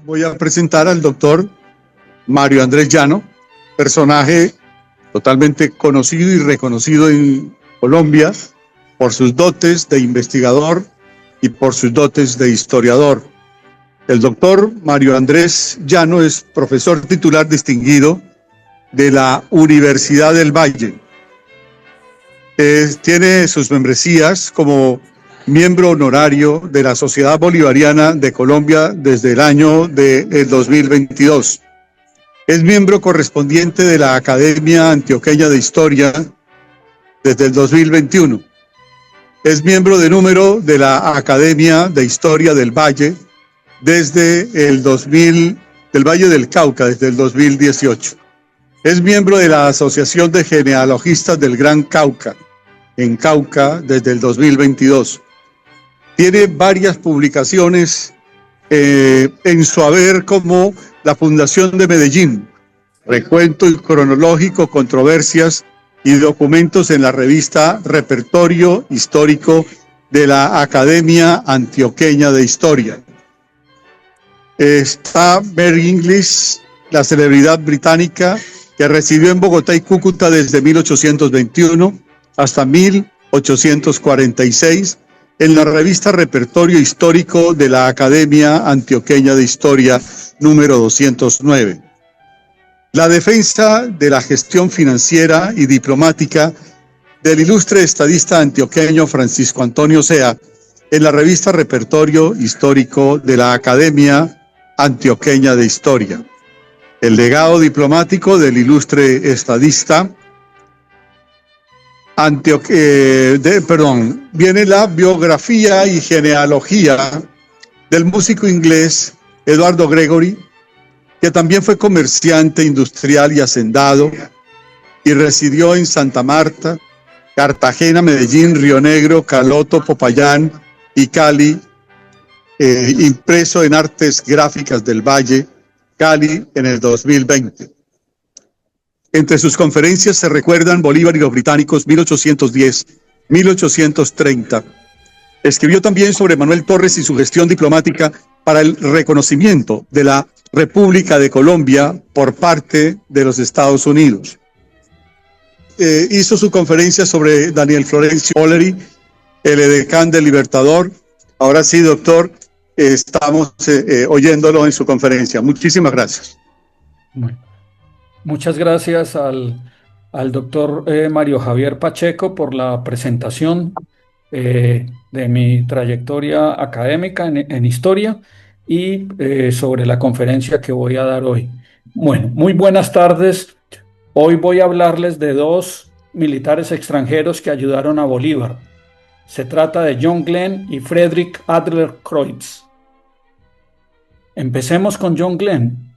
Voy a presentar al doctor Mario Andrés Llano, personaje totalmente conocido y reconocido en Colombia por sus dotes de investigador y por sus dotes de historiador. El doctor Mario Andrés Llano es profesor titular distinguido de la Universidad del Valle. Tiene sus membresías como miembro honorario de la Sociedad Bolivariana de Colombia desde el año de 2022. Es miembro correspondiente de la Academia Antioqueña de Historia desde el 2021. Es miembro de número de la Academia de Historia del Valle desde el del Valle del Cauca desde el 2018. Es miembro de la Asociación de Genealogistas del Gran Cauca, en Cauca, desde el 2022. Tiene varias publicaciones en su haber, como la Fundación de Medellín, Recuento Cronológico, Controversias y Documentos en la revista Repertorio Histórico de la Academia Antioqueña de Historia. Está Mary English, la celebridad británica que residió en Bogotá y Cúcuta desde 1821 hasta 1846, en la revista Repertorio Histórico de la Academia Antioqueña de Historia, número 209. La defensa de la gestión financiera y diplomática del ilustre estadista antioqueño Francisco Antonio Sea, en la revista Repertorio Histórico de la Academia Antioqueña de Historia. El legado diplomático del ilustre estadista viene la biografía y genealogía del músico inglés Eduardo Gregory, que también fue comerciante industrial y hacendado y residió en Santa Marta, Cartagena, Medellín, Río Negro, Caloto, Popayán y Cali, impreso en Artes Gráficas del Valle, Cali, en el 2020. Entre sus conferencias se recuerdan Bolívar y los británicos, 1810-1830. Escribió también sobre Manuel Torres y su gestión diplomática para el reconocimiento de la República de Colombia por parte de los Estados Unidos. Hizo su conferencia sobre Daniel Florencio Ollery, el edecán del Libertador. Ahora sí, doctor, estamos oyéndolo en su conferencia. Muchísimas gracias. Bueno, muchas gracias al doctor Mario Javier Pacheco por la presentación de mi trayectoria académica en historia y sobre la conferencia que voy a dar hoy. Bueno, muy buenas tardes. Hoy voy a hablarles de dos militares extranjeros que ayudaron a Bolívar. Se trata de John Glenn y Friedrich Adler Kreutz. Empecemos con John Glenn,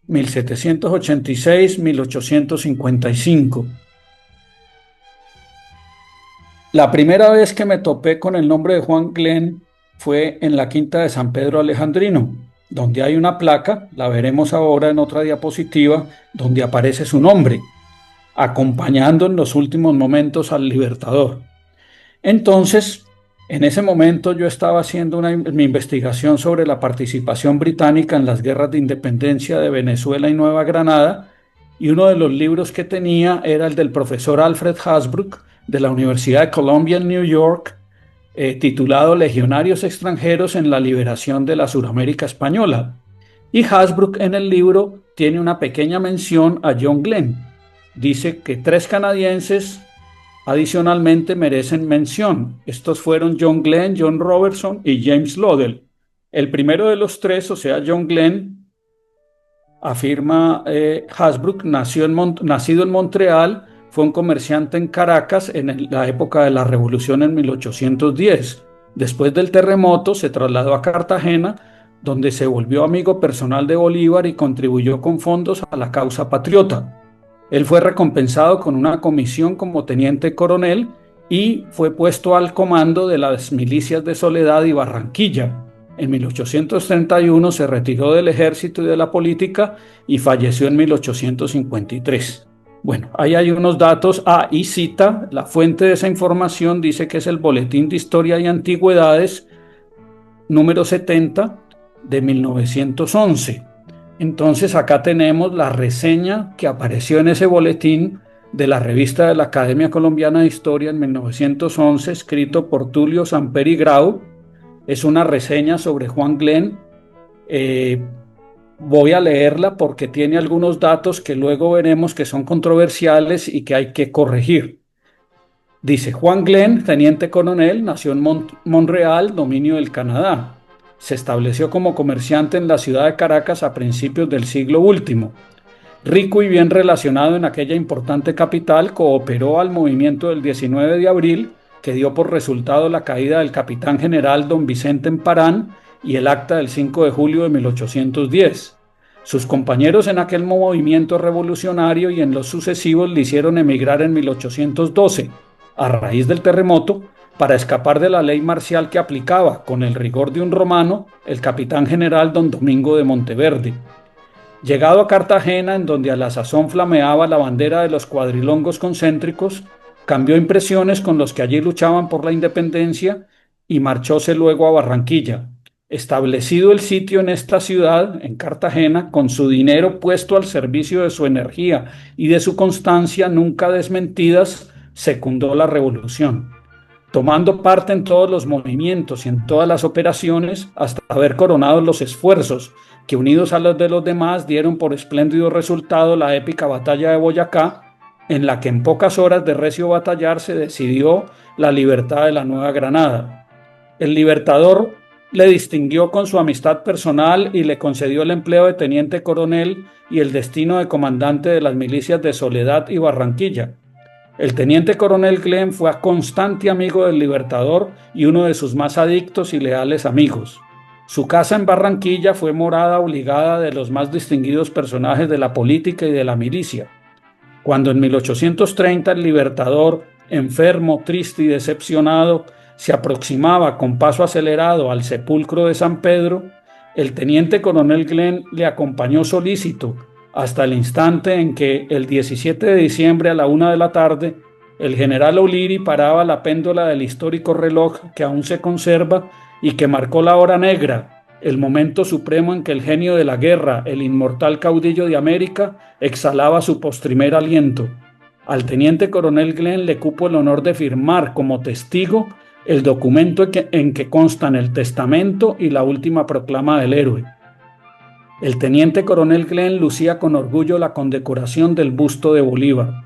1786-1855. La primera vez que me topé con el nombre de Juan Glenn fue en la Quinta de San Pedro Alejandrino, donde hay una placa, la veremos ahora en otra diapositiva, donde aparece su nombre, acompañando en los últimos momentos al Libertador. Entonces, en ese momento yo estaba haciendo mi investigación sobre la participación británica en las guerras de independencia de Venezuela y Nueva Granada, y uno de los libros que tenía era el del profesor Alfred Hasbrouck de la Universidad de Columbia en New York, titulado Legionarios extranjeros en la liberación de la Suramérica española. Y Hasbrouck en el libro tiene una pequeña mención a John Glenn. Dice que 3 canadienses adicionalmente merecen mención. Estos fueron John Glenn, John Robertson y James Lovell. El primero de los 3, o sea, John Glenn, afirma Hasbrouck, nacido en Montreal, fue un comerciante en Caracas en la época de la Revolución en 1810. Después del terremoto se trasladó a Cartagena, donde se volvió amigo personal de Bolívar y contribuyó con fondos a la causa patriota. Él fue recompensado con una comisión como teniente coronel y fue puesto al comando de las milicias de Soledad y Barranquilla. En 1831 se retiró del ejército y de la política y falleció en 1853. Bueno, ahí hay unos datos. Y cita, la fuente de esa información dice que es el Boletín de Historia y Antigüedades, número 70, de 1911. Entonces acá tenemos la reseña que apareció en ese boletín de la revista de la Academia Colombiana de Historia en 1911, escrito por Tulio Samperi Grau. Es una reseña sobre Juan Glenn. Eh, Voy a leerla porque tiene algunos datos que luego veremos que son controversiales y que hay que corregir. Dice, Juan Glenn, teniente coronel, nació en Montreal, dominio del Canadá. Se estableció como comerciante en la ciudad de Caracas a principios del siglo último. Rico y bien relacionado en aquella importante capital, cooperó al movimiento del 19 de abril, que dio por resultado la caída del capitán general don Vicente Emparán y el acta del 5 de julio de 1810. Sus compañeros en aquel movimiento revolucionario y en los sucesivos le hicieron emigrar en 1812, a raíz del terremoto, para escapar de la ley marcial que aplicaba, con el rigor de un romano, el capitán general don Domingo de Monteverde. Llegado a Cartagena, en donde a la sazón flameaba la bandera de los cuadrilongos concéntricos, cambió impresiones con los que allí luchaban por la independencia y marchóse luego a Barranquilla. Establecido el sitio en esta ciudad, en Cartagena, con su dinero puesto al servicio de su energía y de su constancia nunca desmentidas, secundó la revolución, tomando parte en todos los movimientos y en todas las operaciones hasta haber coronado los esfuerzos que, unidos a los de los demás, dieron por espléndido resultado la épica batalla de Boyacá, en la que en pocas horas de recio batallar se decidió la libertad de la Nueva Granada. El libertador le distinguió con su amistad personal y le concedió el empleo de teniente coronel y el destino de comandante de las milicias de Soledad y Barranquilla. El teniente coronel Glenn fue constante amigo del libertador y uno de sus más adictos y leales amigos. Su casa en Barranquilla fue morada obligada de los más distinguidos personajes de la política y de la milicia. Cuando en 1830 el libertador, enfermo, triste y decepcionado, se aproximaba con paso acelerado al sepulcro de San Pedro, el teniente coronel Glenn le acompañó solícito hasta el instante en que, el 17 de diciembre a la 1 de la tarde, el general O'Leary paraba la péndola del histórico reloj que aún se conserva y que marcó la hora negra, el momento supremo en que el genio de la guerra, el inmortal caudillo de América, exhalaba su postrimer aliento. Al teniente coronel Glenn le cupo el honor de firmar como testigo el documento en que constan el testamento y la última proclama del héroe. El teniente coronel Glenn lucía con orgullo la condecoración del busto de Bolívar.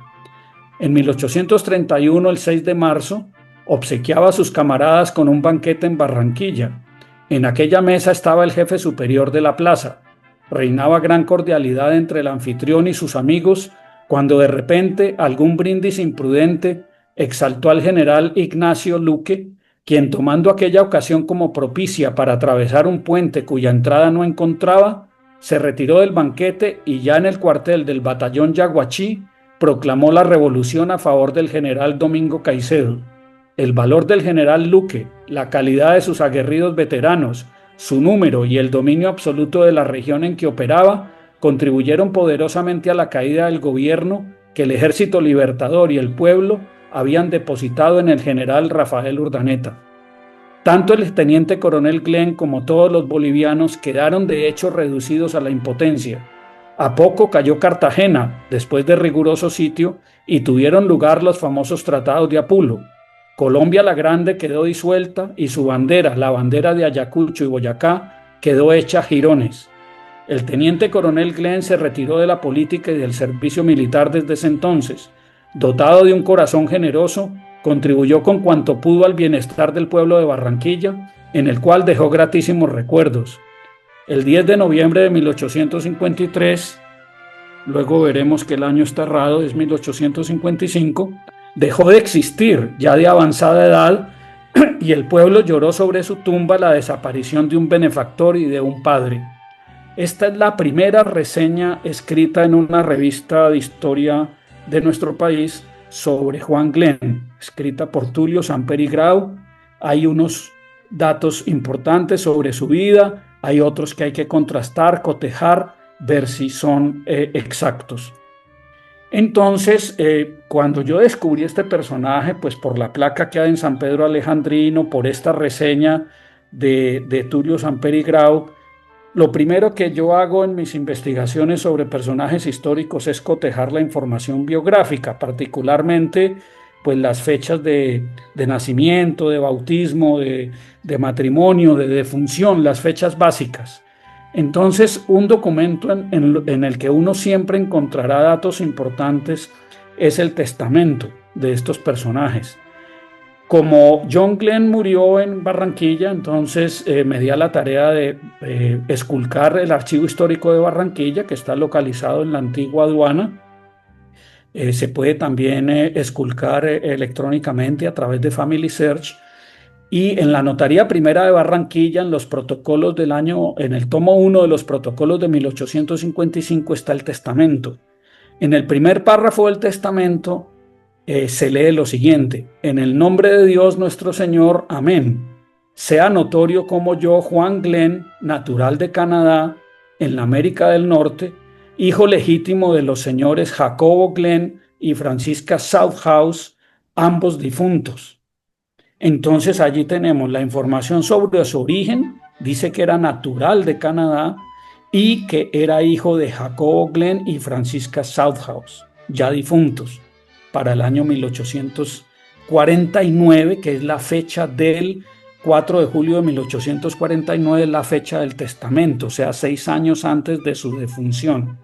En 1831, el 6 de marzo, obsequiaba a sus camaradas con un banquete en Barranquilla. En aquella mesa estaba el jefe superior de la plaza. Reinaba gran cordialidad entre el anfitrión y sus amigos, cuando de repente algún brindis imprudente exaltó al general Ignacio Luque, quien, tomando aquella ocasión como propicia para atravesar un puente cuya entrada no encontraba, se retiró del banquete y ya en el cuartel del batallón Yaguachí proclamó la revolución a favor del general Domingo Caicedo. El valor del general Luque, la calidad de sus aguerridos veteranos, su número y el dominio absoluto de la región en que operaba contribuyeron poderosamente a la caída del gobierno que el Ejército Libertador y el pueblo habían depositado en el general Rafael Urdaneta. Tanto el teniente coronel Glenn como todos los bolivianos quedaron de hecho reducidos a la impotencia. A poco cayó Cartagena, después de riguroso sitio, y tuvieron lugar los famosos tratados de Apulo. Colombia la Grande quedó disuelta y su bandera, la bandera de Ayacucho y Boyacá, quedó hecha jirones. El teniente coronel Glenn se retiró de la política y del servicio militar desde ese entonces. Dotado de un corazón generoso, contribuyó con cuanto pudo al bienestar del pueblo de Barranquilla, en el cual dejó gratísimos recuerdos. El 10 de noviembre de 1853, luego veremos que el año está errado, es 1855, dejó de existir, ya de avanzada edad, y el pueblo lloró sobre su tumba la desaparición de un benefactor y de un padre. Esta es la primera reseña escrita en una revista de historia de nuestro país sobre Juan Glenn, escrita por Tulio Samperi Grau. Hay unos datos importantes sobre su vida, hay otros que hay que contrastar, cotejar, ver si son exactos. Entonces, cuando yo descubrí este personaje, pues por la placa que hay en San Pedro Alejandrino, por esta reseña de Tulio Samperi Grau, lo primero que yo hago en mis investigaciones sobre personajes históricos es cotejar la información biográfica, particularmente pues las fechas de nacimiento, de bautismo, de matrimonio, de defunción, las fechas básicas. Entonces, un documento en el que uno siempre encontrará datos importantes es el testamento de estos personajes. Como John Glenn murió en Barranquilla, entonces me di a la tarea de esculcar el archivo histórico de Barranquilla, que está localizado en la antigua aduana. Se puede también esculcar electrónicamente a través de Family Search. Y en la Notaría Primera de Barranquilla, en los protocolos del año, en el tomo 1 de los protocolos de 1855 está el testamento. En el primer párrafo del testamento se lee lo siguiente: en el nombre de Dios nuestro Señor, amén. Sea notorio como yo, Juan Glenn, natural de Canadá, en la América del Norte, hijo legítimo de los señores Jacobo Glenn y Francisca Southhouse, ambos difuntos. Entonces allí tenemos la información sobre su origen. Dice que era natural de Canadá y que era hijo de Jacobo Glenn y Francisca Southhouse, ya difuntos, para el año 1849, que es la fecha del 4 de julio de 1849, la fecha del testamento, o sea, 6 años antes de su defunción.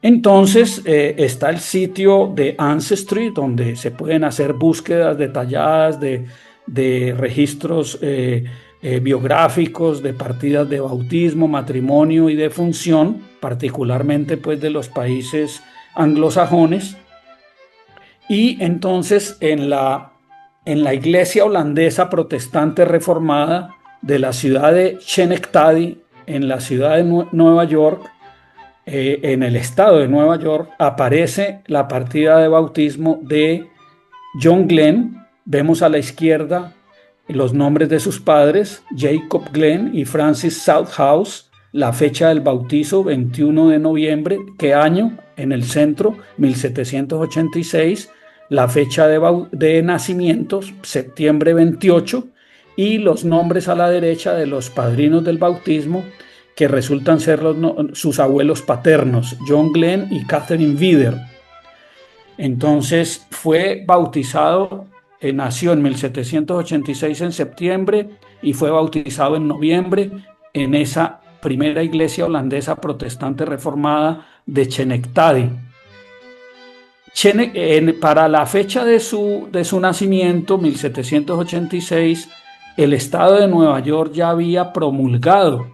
Entonces está el sitio de Ancestry, donde se pueden hacer búsquedas detalladas de registros biográficos, de partidas de bautismo, matrimonio y defunción, particularmente pues de los países anglosajones. Y entonces en la iglesia holandesa protestante reformada de la ciudad de Schenectady, en la ciudad de Nueva York, en el estado de Nueva York, aparece la partida de bautismo de John Glenn. Vemos a la izquierda los nombres de sus padres, Jacob Glenn y Francis Southhouse, la fecha del bautizo, 21 de noviembre, ¿qué año? En el centro, 1786, la fecha de nacimiento, septiembre 28, y los nombres a la derecha de los padrinos del bautismo, que resultan ser sus abuelos paternos, John Glenn y Catherine Vider. Entonces fue bautizado, nació en 1786 en septiembre y fue bautizado en noviembre en esa primera iglesia holandesa protestante reformada de Schenectady. Para la fecha de su nacimiento, 1786, el estado de Nueva York ya había promulgado,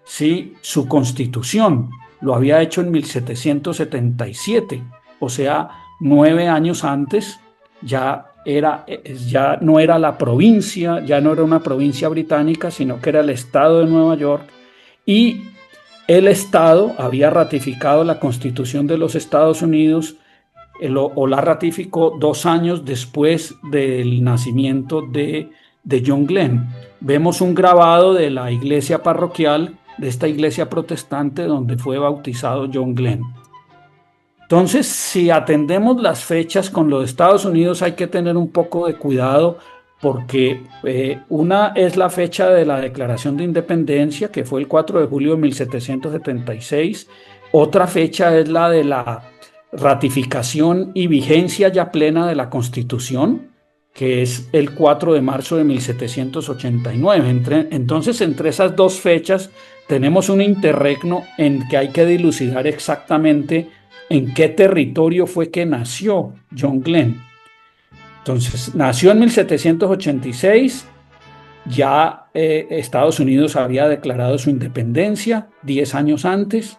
¿sí?, su constitución. Lo había hecho en 1777, o sea, 9 años antes. Ya no era la provincia, ya no era una provincia británica, sino que era el estado de Nueva York, y el estado había ratificado la Constitución de los Estados Unidos, o la ratificó 2 años después del nacimiento de John Glenn. Vemos un grabado de la iglesia parroquial, de esta iglesia protestante donde fue bautizado John Glenn. Entonces, si atendemos las fechas con los Estados Unidos, hay que tener un poco de cuidado, porque una es la fecha de la Declaración de Independencia, que fue el 4 de julio de 1776. Otra fecha es la de la ratificación y vigencia ya plena de la Constitución, que es el 4 de marzo de 1789. Entonces, entre esas dos fechas tenemos un interregno en que hay que dilucidar exactamente en qué territorio fue que nació John Glenn. Entonces, nació en 1786, ya Estados Unidos había declarado su independencia 10 años antes,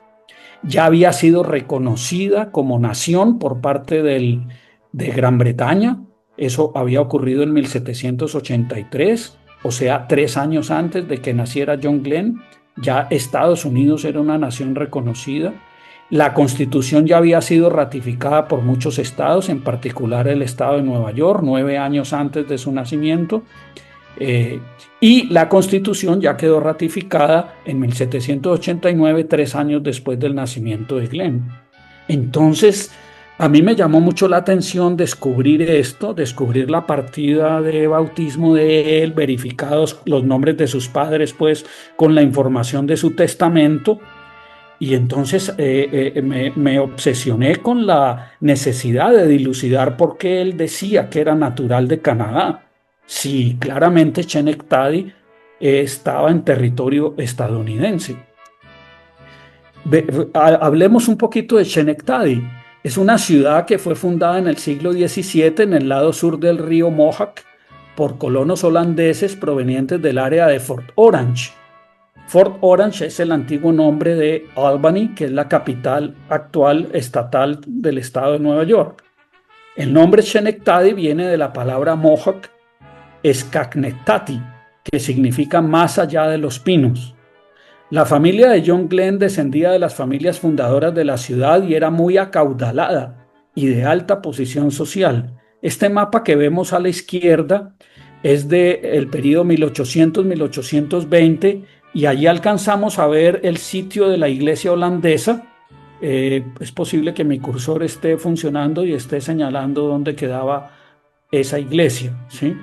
ya había sido reconocida como nación por parte de Gran Bretaña. Eso había ocurrido en 1783, o sea, 3 años antes de que naciera John Glenn. Ya Estados Unidos era una nación reconocida. La Constitución ya había sido ratificada por muchos estados, en particular el estado de Nueva York, 9 años antes de su nacimiento. Y la Constitución ya quedó ratificada en 1789, 3 años después del nacimiento de Glenn. Entonces, A mí me llamó mucho la atención descubrir esto, descubrir la partida de bautismo de él, verificados los nombres de sus padres, pues con la información de su testamento. Y entonces me obsesioné con la necesidad de dilucidar por qué él decía que era natural de Canadá. Si claramente Chenectadi estaba en territorio estadounidense. Hablemos un poquito de Chenectadi. Es una ciudad que fue fundada en el siglo XVII en el lado sur del río Mohawk por colonos holandeses provenientes del área de Fort Orange. Fort Orange es el antiguo nombre de Albany, que es la capital actual estatal del estado de Nueva York. El nombre Schenectady viene de la palabra Mohawk Escacnetati, que significa más allá de los pinos. La familia de John Glenn descendía de las familias fundadoras de la ciudad y era muy acaudalada y de alta posición social. Este mapa que vemos a la izquierda es del periodo 1800-1820 y allí alcanzamos a ver el sitio de la iglesia holandesa. Es posible que mi cursor esté funcionando y esté señalando dónde quedaba esa iglesia, ¿sí?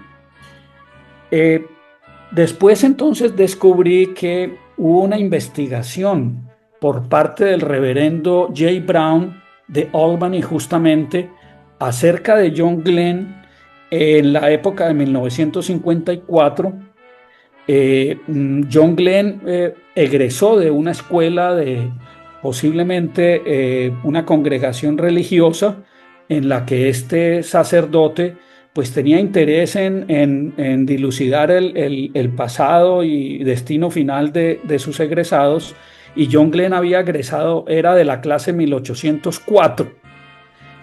Después entonces descubrí que hubo una investigación por parte del reverendo J. Brown de Albany justamente acerca de John Glenn en la época de 1954. John Glenn egresó de una escuela de posiblemente una congregación religiosa en la que este sacerdote pues tenía interés en dilucidar el pasado y destino final de sus egresados, y John Glenn había egresado, era de la clase 1804.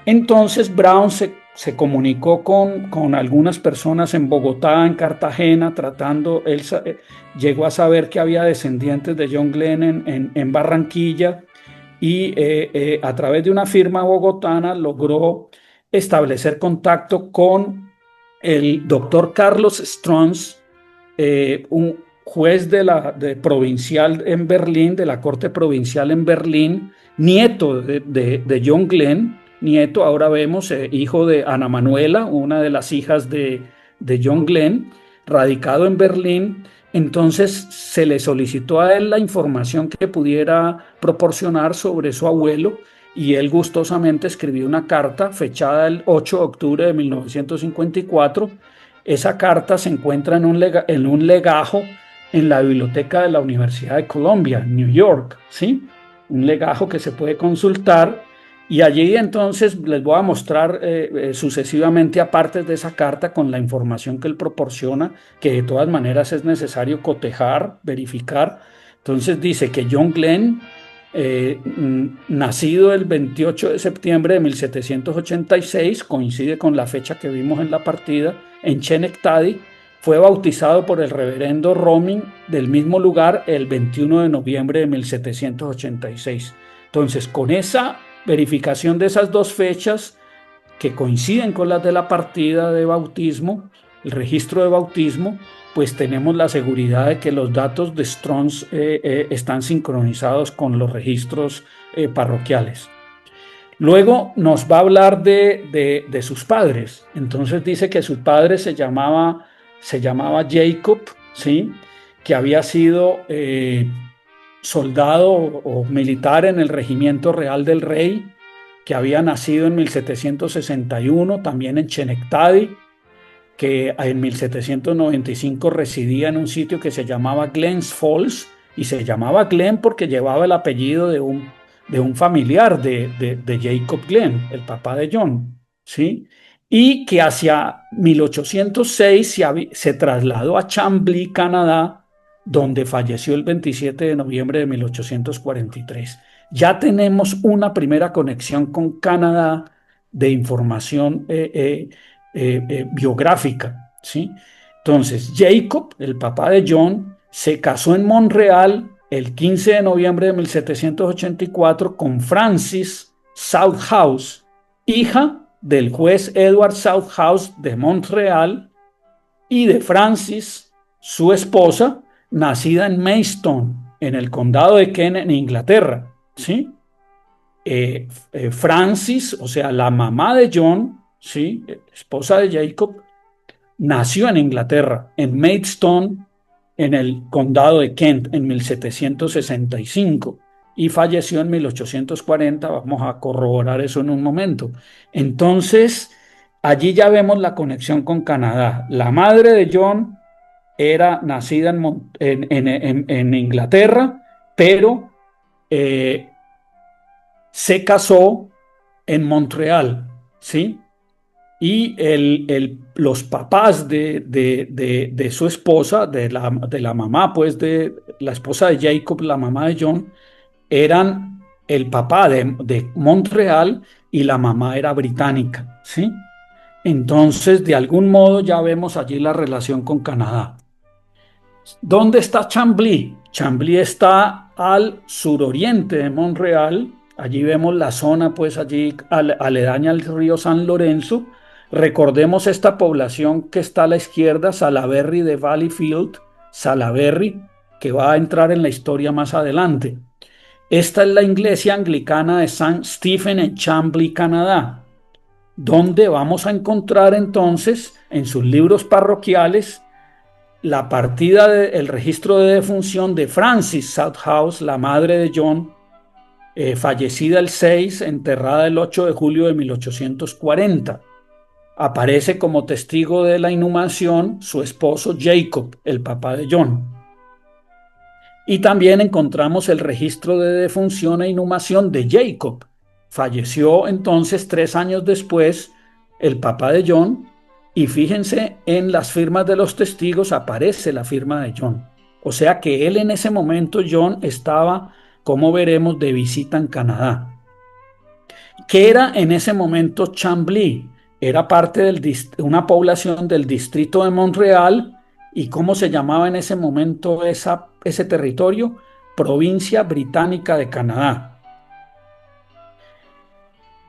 Entonces Brown se comunicó con algunas personas en Bogotá, en Cartagena, él llegó a saber que había descendientes de John Glenn en Barranquilla, y a través de una firma bogotana logró establecer contacto con el doctor Carlos Strons, un juez provincial en Berlín, de la Corte Provincial en Berlín, nieto de John Glenn, nieto, ahora vemos, hijo de Ana Manuela, una de las hijas de John Glenn, radicado en Berlín. Entonces se le solicitó a él la información que pudiera proporcionar sobre su abuelo, y él gustosamente escribió una carta fechada el 8 de octubre de 1954. Esa carta se encuentra en un legajo en la biblioteca de la Universidad de Columbia, New York, ¿sí? Un legajo que se puede consultar, y allí entonces les voy a mostrar sucesivamente a partes de esa carta con la información que él proporciona, que de todas maneras es necesario cotejar, verificar. Entonces dice que John Glenn, nacido el 28 de septiembre de 1786, coincide con la fecha que vimos en la partida, en Schenectady, fue bautizado por el reverendo Roming del mismo lugar el 21 de noviembre de 1786. Entonces, con esa verificación de esas dos fechas que coinciden con las de la partida de bautismo, el registro de bautismo, pues tenemos la seguridad de que los datos de Strons están sincronizados con los registros parroquiales. Luego nos va a hablar de sus padres. Entonces dice que su padre se llamaba Jacob, ¿sí? Que había sido soldado o militar en el Regimiento Real del Rey, que había nacido en 1761, también en Schenectady, que en 1795 residía en un sitio que se llamaba Glens Falls, y se llamaba Glenn porque llevaba el apellido de un familiar de Jacob Glenn, el papá de John, ¿sí? Y que hacia 1806 se trasladó a Chambly, Canadá, donde falleció el 27 de noviembre de 1843. Ya tenemos una primera conexión con Canadá de información biográfica, ¿sí? Entonces, Jacob, el papá de John, se casó en Montreal el 15 de noviembre de 1784 con Frances Southhouse, hija del juez Edward Southhouse de Montreal, y de Frances, su esposa, nacida en Maidstone, en el condado de Kent, en Inglaterra, ¿sí? Francis, o sea, la mamá de John, ¿sí? Esposa de Jacob, nació en Inglaterra, en Maidstone, en el condado de Kent, en 1765 y falleció en 1840. Vamos a corroborar eso en un momento. Entonces, allí ya vemos la conexión con Canadá. La madre de John era nacida en Inglaterra, pero eh, se casó en Montreal, ¿sí? Y los papás de su esposa, de la mamá, pues de la esposa de Jacob, la mamá de John, eran el papá de Montreal y la mamá era británica, ¿sí? Entonces, de algún modo ya vemos allí la relación con Canadá. ¿Dónde está Chambly? Chambly está al suroriente de Montreal. Allí vemos la zona, pues allí aledaña al río San Lorenzo. Recordemos esta población que está a la izquierda, Salaberry de Valleyfield, Salaberry, que va a entrar en la historia más adelante. Esta es la iglesia anglicana de Saint Stephen en Chambly, Canadá, donde vamos a encontrar entonces en sus libros parroquiales la partida del registro de defunción de Francis Southhouse, la madre de John, fallecida el 6, enterrada el 8 de julio de 1840. Aparece como testigo de la inhumación su esposo Jacob, el papá de John. Y también encontramos el registro de defunción e inhumación de Jacob. Falleció entonces 3 años después el papá de John. Y fíjense, en las firmas de los testigos aparece la firma de John. O sea que él en ese momento, John, estaba, como veremos, de visita en Canadá. ¿Qué era en ese momento Chambly? Era parte de una población del distrito de Montreal. ¿Y cómo se llamaba en ese momento ese territorio? Provincia Británica de Canadá.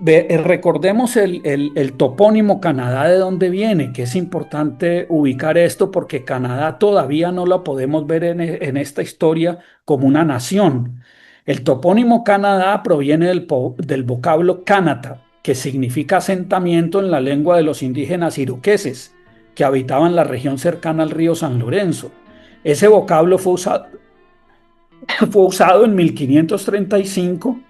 Recordemos el topónimo Canadá, de dónde viene, que es importante ubicar esto porque Canadá todavía no lo podemos ver en esta historia como una nación. El topónimo Canadá proviene del vocablo Kanata, que significa asentamiento en la lengua de los indígenas iroqueses que habitaban la región cercana al río San Lorenzo. Ese vocablo fue usado en 1535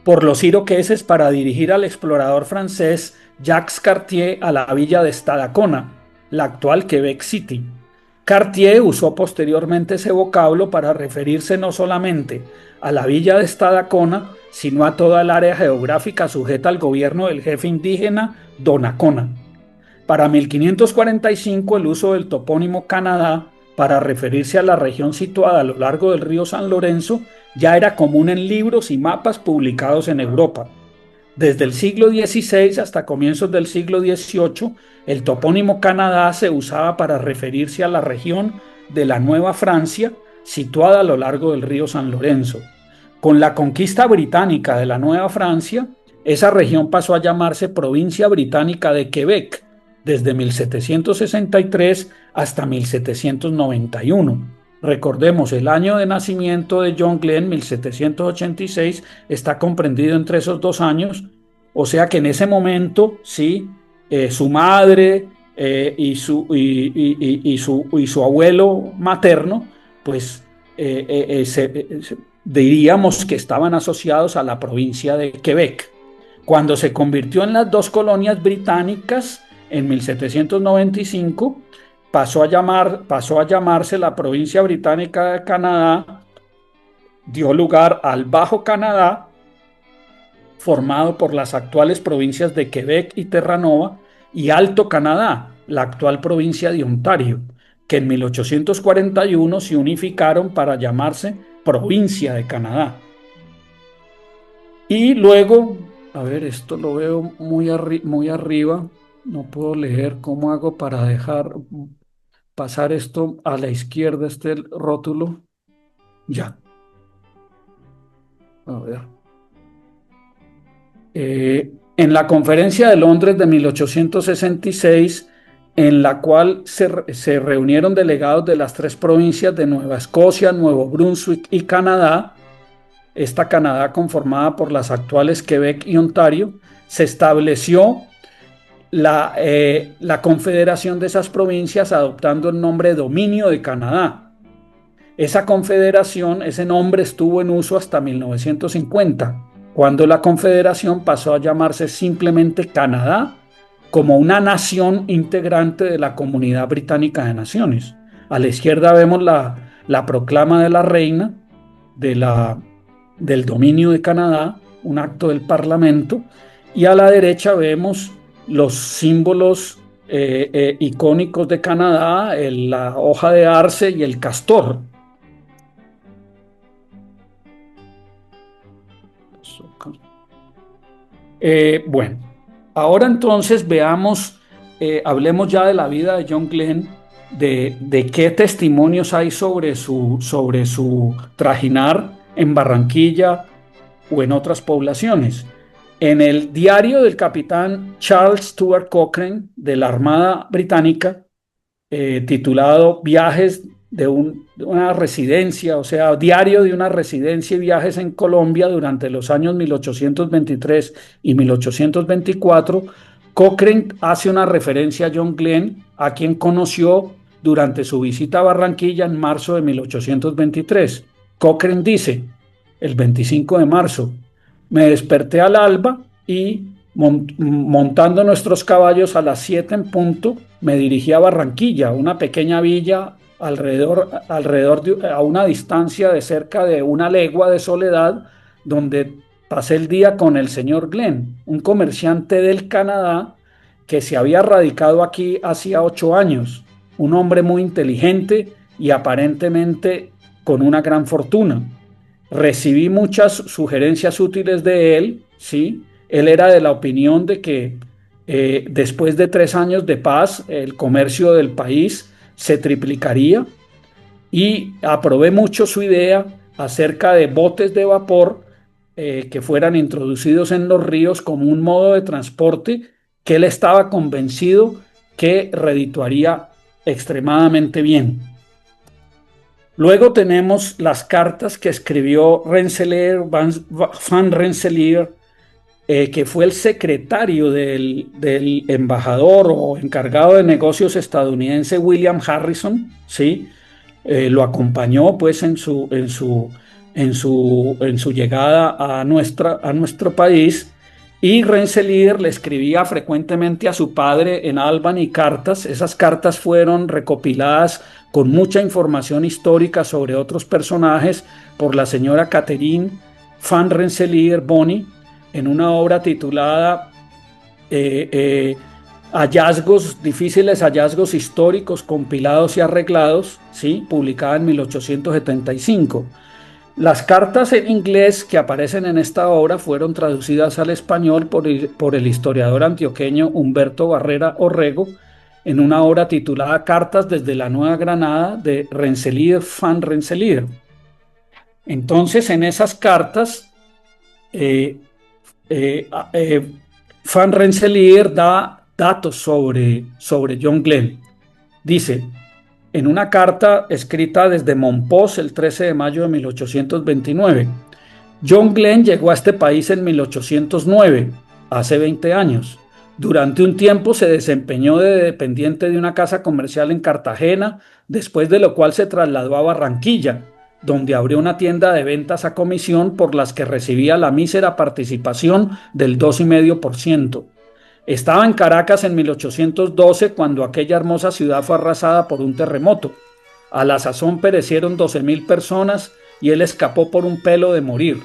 por los iroqueses para dirigir al explorador francés Jacques Cartier a la villa de Stadacona, la actual Quebec City. Cartier usó posteriormente ese vocablo para referirse no solamente a la villa de Stadacona, sino a toda el área geográfica sujeta al gobierno del jefe indígena Donnacona. Para 1545, el uso del topónimo Canadá para referirse a la región situada a lo largo del río San Lorenzo ya era común en libros y mapas publicados en Europa. Desde el siglo XVI hasta comienzos del siglo XVIII, el topónimo Canadá se usaba para referirse a la región de la Nueva Francia, situada a lo largo del río San Lorenzo. Con la conquista británica de la Nueva Francia, esa región pasó a llamarse Provincia Británica de Quebec, desde 1763 hasta 1791. Recordemos, el año de nacimiento de John Glenn, 1786, está comprendido entre esos 2 años, o sea que en ese momento, sí, su madre y su abuelo materno, pues diríamos que estaban asociados a la provincia de Quebec. Cuando se convirtió en las dos colonias británicas, en 1795, pasó a llamarse la provincia británica de Canadá, dio lugar al Bajo Canadá, formado por las actuales provincias de Quebec y Terranova, y Alto Canadá, la actual provincia de Ontario, que en 1841 se unificaron para llamarse Provincia de Canadá. Y luego, a ver, esto lo veo muy arriba, no puedo leer. ¿Cómo hago para dejar pasar esto a la izquierda, este rótulo? Ya. A ver. En la Conferencia de Londres de 1866, en la cual se reunieron delegados de las 3 provincias de Nueva Escocia, Nuevo Brunswick y Canadá, esta Canadá conformada por las actuales Quebec y Ontario, se estableció la confederación de esas provincias adoptando el nombre Dominio de Canadá. Esa confederación, ese nombre estuvo en uso hasta 1950, cuando la confederación pasó a llamarse simplemente Canadá, como una nación integrante de la Comunidad Británica de Naciones. A la izquierda vemos la proclama de la reina del dominio de Canadá, un acto del Parlamento, y a la derecha vemos los símbolos icónicos de Canadá, la hoja de arce y el castor. Bueno, ahora entonces veamos, hablemos ya de la vida de John Glenn, de qué testimonios hay sobre su trajinar en Barranquilla o en otras poblaciones. En el diario del capitán Charles Stuart Cochrane de la Armada Británica, titulado Viajes de una residencia, o sea, diario de una residencia y viajes en Colombia durante los años 1823 y 1824, Cochrane hace una referencia a John Glenn, a quien conoció durante su visita a Barranquilla en marzo de 1823. Cochrane dice, el 25 de marzo, me desperté al alba y montando nuestros caballos a las 7 en punto, me dirigí a Barranquilla, una pequeña villa a una distancia de cerca de una legua de soledad, donde pasé el día con el señor Glenn, un comerciante del Canadá que se había radicado aquí hacía 8 años, un hombre muy inteligente y aparentemente con una gran fortuna. Recibí muchas sugerencias útiles de él, ¿sí? Él era de la opinión de que después de 3 años de paz, el comercio del país se triplicaría y aprobé mucho su idea acerca de botes de vapor que fueran introducidos en los ríos como un modo de transporte que él estaba convencido que redituaría extremadamente bien. Luego tenemos las cartas que escribió Rensselaer, Van Rensselaer, que fue el secretario del embajador o encargado de negocios estadounidense William Harrison, ¿sí? Lo acompañó pues en su llegada a nuestro país, y Rensselaer le escribía frecuentemente a su padre en Albany cartas. Esas cartas fueron recopiladas con mucha información histórica sobre otros personajes por la señora Catherine Van Rensselaer Bonney en una obra titulada Difíciles hallazgos históricos compilados y arreglados, ¿sí? Publicada en 1875. Las cartas en inglés que aparecen en esta obra fueron traducidas al español por el historiador antioqueño Humberto Barrera Orrego en una obra titulada Cartas desde la Nueva Granada de Rensselaer Van Rensselaer. Entonces, en esas cartas, Van Rensselaer da datos sobre John Glenn. Dice, en una carta escrita desde Montpós el 13 de mayo de 1829, John Glenn llegó a este país en 1809, hace 20 años. Durante un tiempo se desempeñó de dependiente de una casa comercial en Cartagena, después de lo cual se trasladó a Barranquilla, donde abrió una tienda de ventas a comisión por las que recibía la mísera participación del 2,5%. Estaba en Caracas en 1812 cuando aquella hermosa ciudad fue arrasada por un terremoto. A la sazón perecieron 12,000 personas y él escapó por un pelo de morir.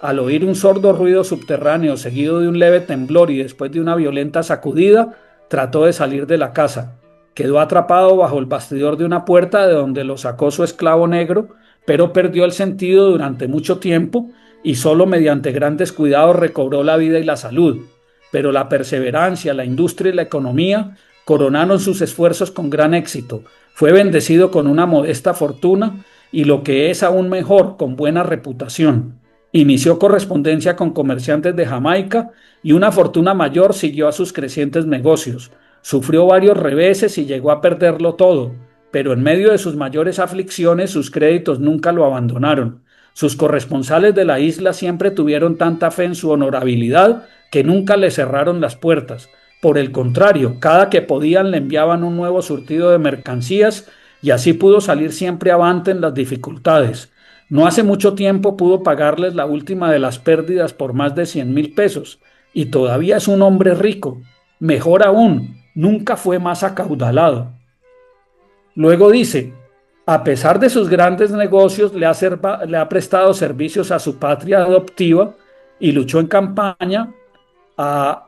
Al oír un sordo ruido subterráneo seguido de un leve temblor y después de una violenta sacudida, trató de salir de la casa. Quedó atrapado bajo el bastidor de una puerta de donde lo sacó su esclavo negro, pero perdió el sentido durante mucho tiempo y solo mediante grandes cuidados recobró la vida y la salud. Pero la perseverancia, la industria y la economía coronaron sus esfuerzos con gran éxito. Fue bendecido con una modesta fortuna y, lo que es aún mejor, con buena reputación. Inició correspondencia con comerciantes de Jamaica y una fortuna mayor siguió a sus crecientes negocios. Sufrió varios reveses y llegó a perderlo todo, pero en medio de sus mayores aflicciones sus créditos nunca lo abandonaron. Sus corresponsales de la isla siempre tuvieron tanta fe en su honorabilidad que nunca le cerraron las puertas. Por el contrario, cada que podían le enviaban un nuevo surtido de mercancías y así pudo salir siempre avante en las dificultades. No hace mucho tiempo pudo pagarles la última de las pérdidas por más de 100.000 pesos y todavía es un hombre rico. Mejor aún, nunca fue más acaudalado. Luego dice, a pesar de sus grandes negocios, le ha prestado servicios a su patria adoptiva y luchó en campaña a,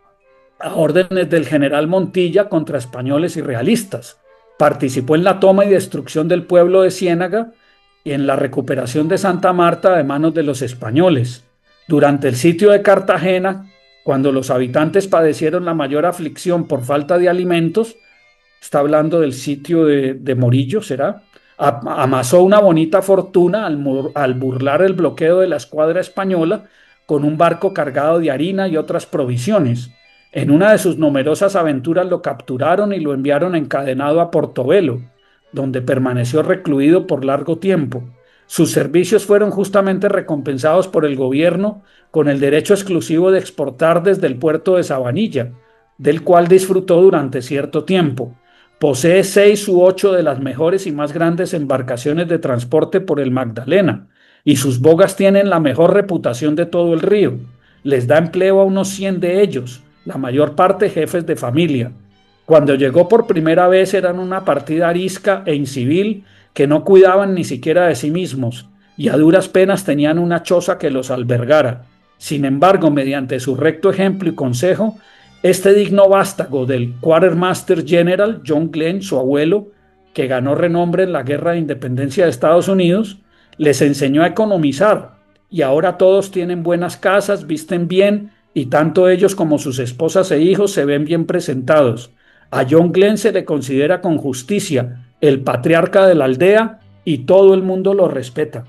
a órdenes del general Montilla contra españoles y realistas. Participó en la toma y destrucción del pueblo de Ciénaga y en la recuperación de Santa Marta de manos de los españoles. Durante el sitio de Cartagena, cuando los habitantes padecieron la mayor aflicción por falta de alimentos, está hablando del sitio de Morillo, ¿será? Amasó una bonita fortuna al burlar el bloqueo de la escuadra española con un barco cargado de harina y otras provisiones. En una de sus numerosas aventuras lo capturaron y lo enviaron encadenado a Portobelo, donde permaneció recluido por largo tiempo. Sus servicios fueron justamente recompensados por el gobierno con el derecho exclusivo de exportar desde el puerto de Sabanilla, del cual disfrutó durante cierto tiempo. Posee 6 u 8 de las mejores y más grandes embarcaciones de transporte por el Magdalena, y sus bogas tienen la mejor reputación de todo el río. Les da empleo a unos 100 de ellos, la mayor parte jefes de familia. Cuando llegó por primera vez eran una partida arisca e incivil que no cuidaban ni siquiera de sí mismos, y a duras penas tenían una choza que los albergara. Sin embargo, mediante su recto ejemplo y consejo, este digno vástago del Quartermaster General John Glenn, su abuelo, que ganó renombre en la Guerra de Independencia de Estados Unidos, les enseñó a economizar, y ahora todos tienen buenas casas, visten bien, y tanto ellos como sus esposas e hijos se ven bien presentados. A John Glenn se le considera con justicia el patriarca de la aldea y todo el mundo lo respeta.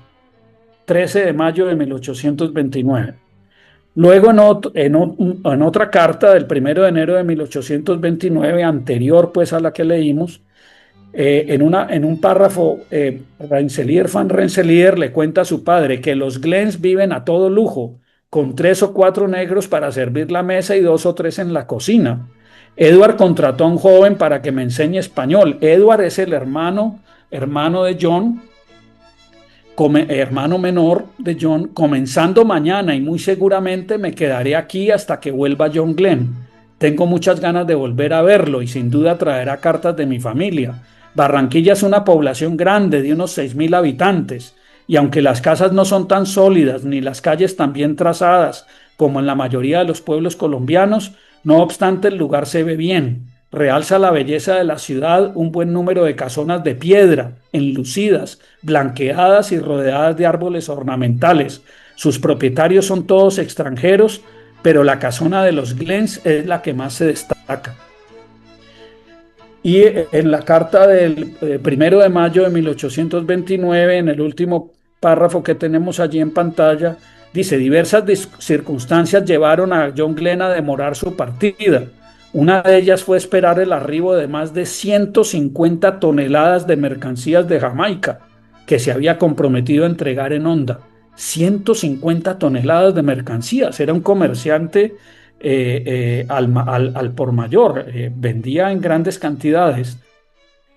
13 de mayo de 1829. Luego en otra carta del 1 de enero de 1829, anterior pues a la que leímos, en un párrafo, Van Rensselaer le cuenta a su padre que los Glens viven a todo lujo, con 3 o 4 negros para servir la mesa y 2 o 3 en la cocina. Edward contrató a un joven para que me enseñe español. Edward es el hermano de John, hermano menor de John. Comenzando mañana y muy seguramente me quedaré aquí hasta que vuelva John Glenn. Tengo muchas ganas de volver a verlo y sin duda traerá cartas de mi familia. Barranquilla es una población grande de unos 6.000 habitantes y aunque las casas no son tan sólidas ni las calles tan bien trazadas como en la mayoría de los pueblos colombianos, no obstante el lugar se ve bien. Realza la belleza de la ciudad un buen número de casonas de piedra, enlucidas, blanqueadas y rodeadas de árboles ornamentales. Sus propietarios son todos extranjeros, pero la casona de los Glens es la que más se destaca. Y en la carta del 1 de mayo de 1829, en el último párrafo que tenemos allí en pantalla, dice, diversas circunstancias llevaron a John Glenn a demorar su partida. Una de ellas fue esperar el arribo de más de 150 toneladas de mercancías de Jamaica, que se había comprometido a entregar en Honda. 150 toneladas de mercancías. Era un comerciante al por mayor, vendía en grandes cantidades.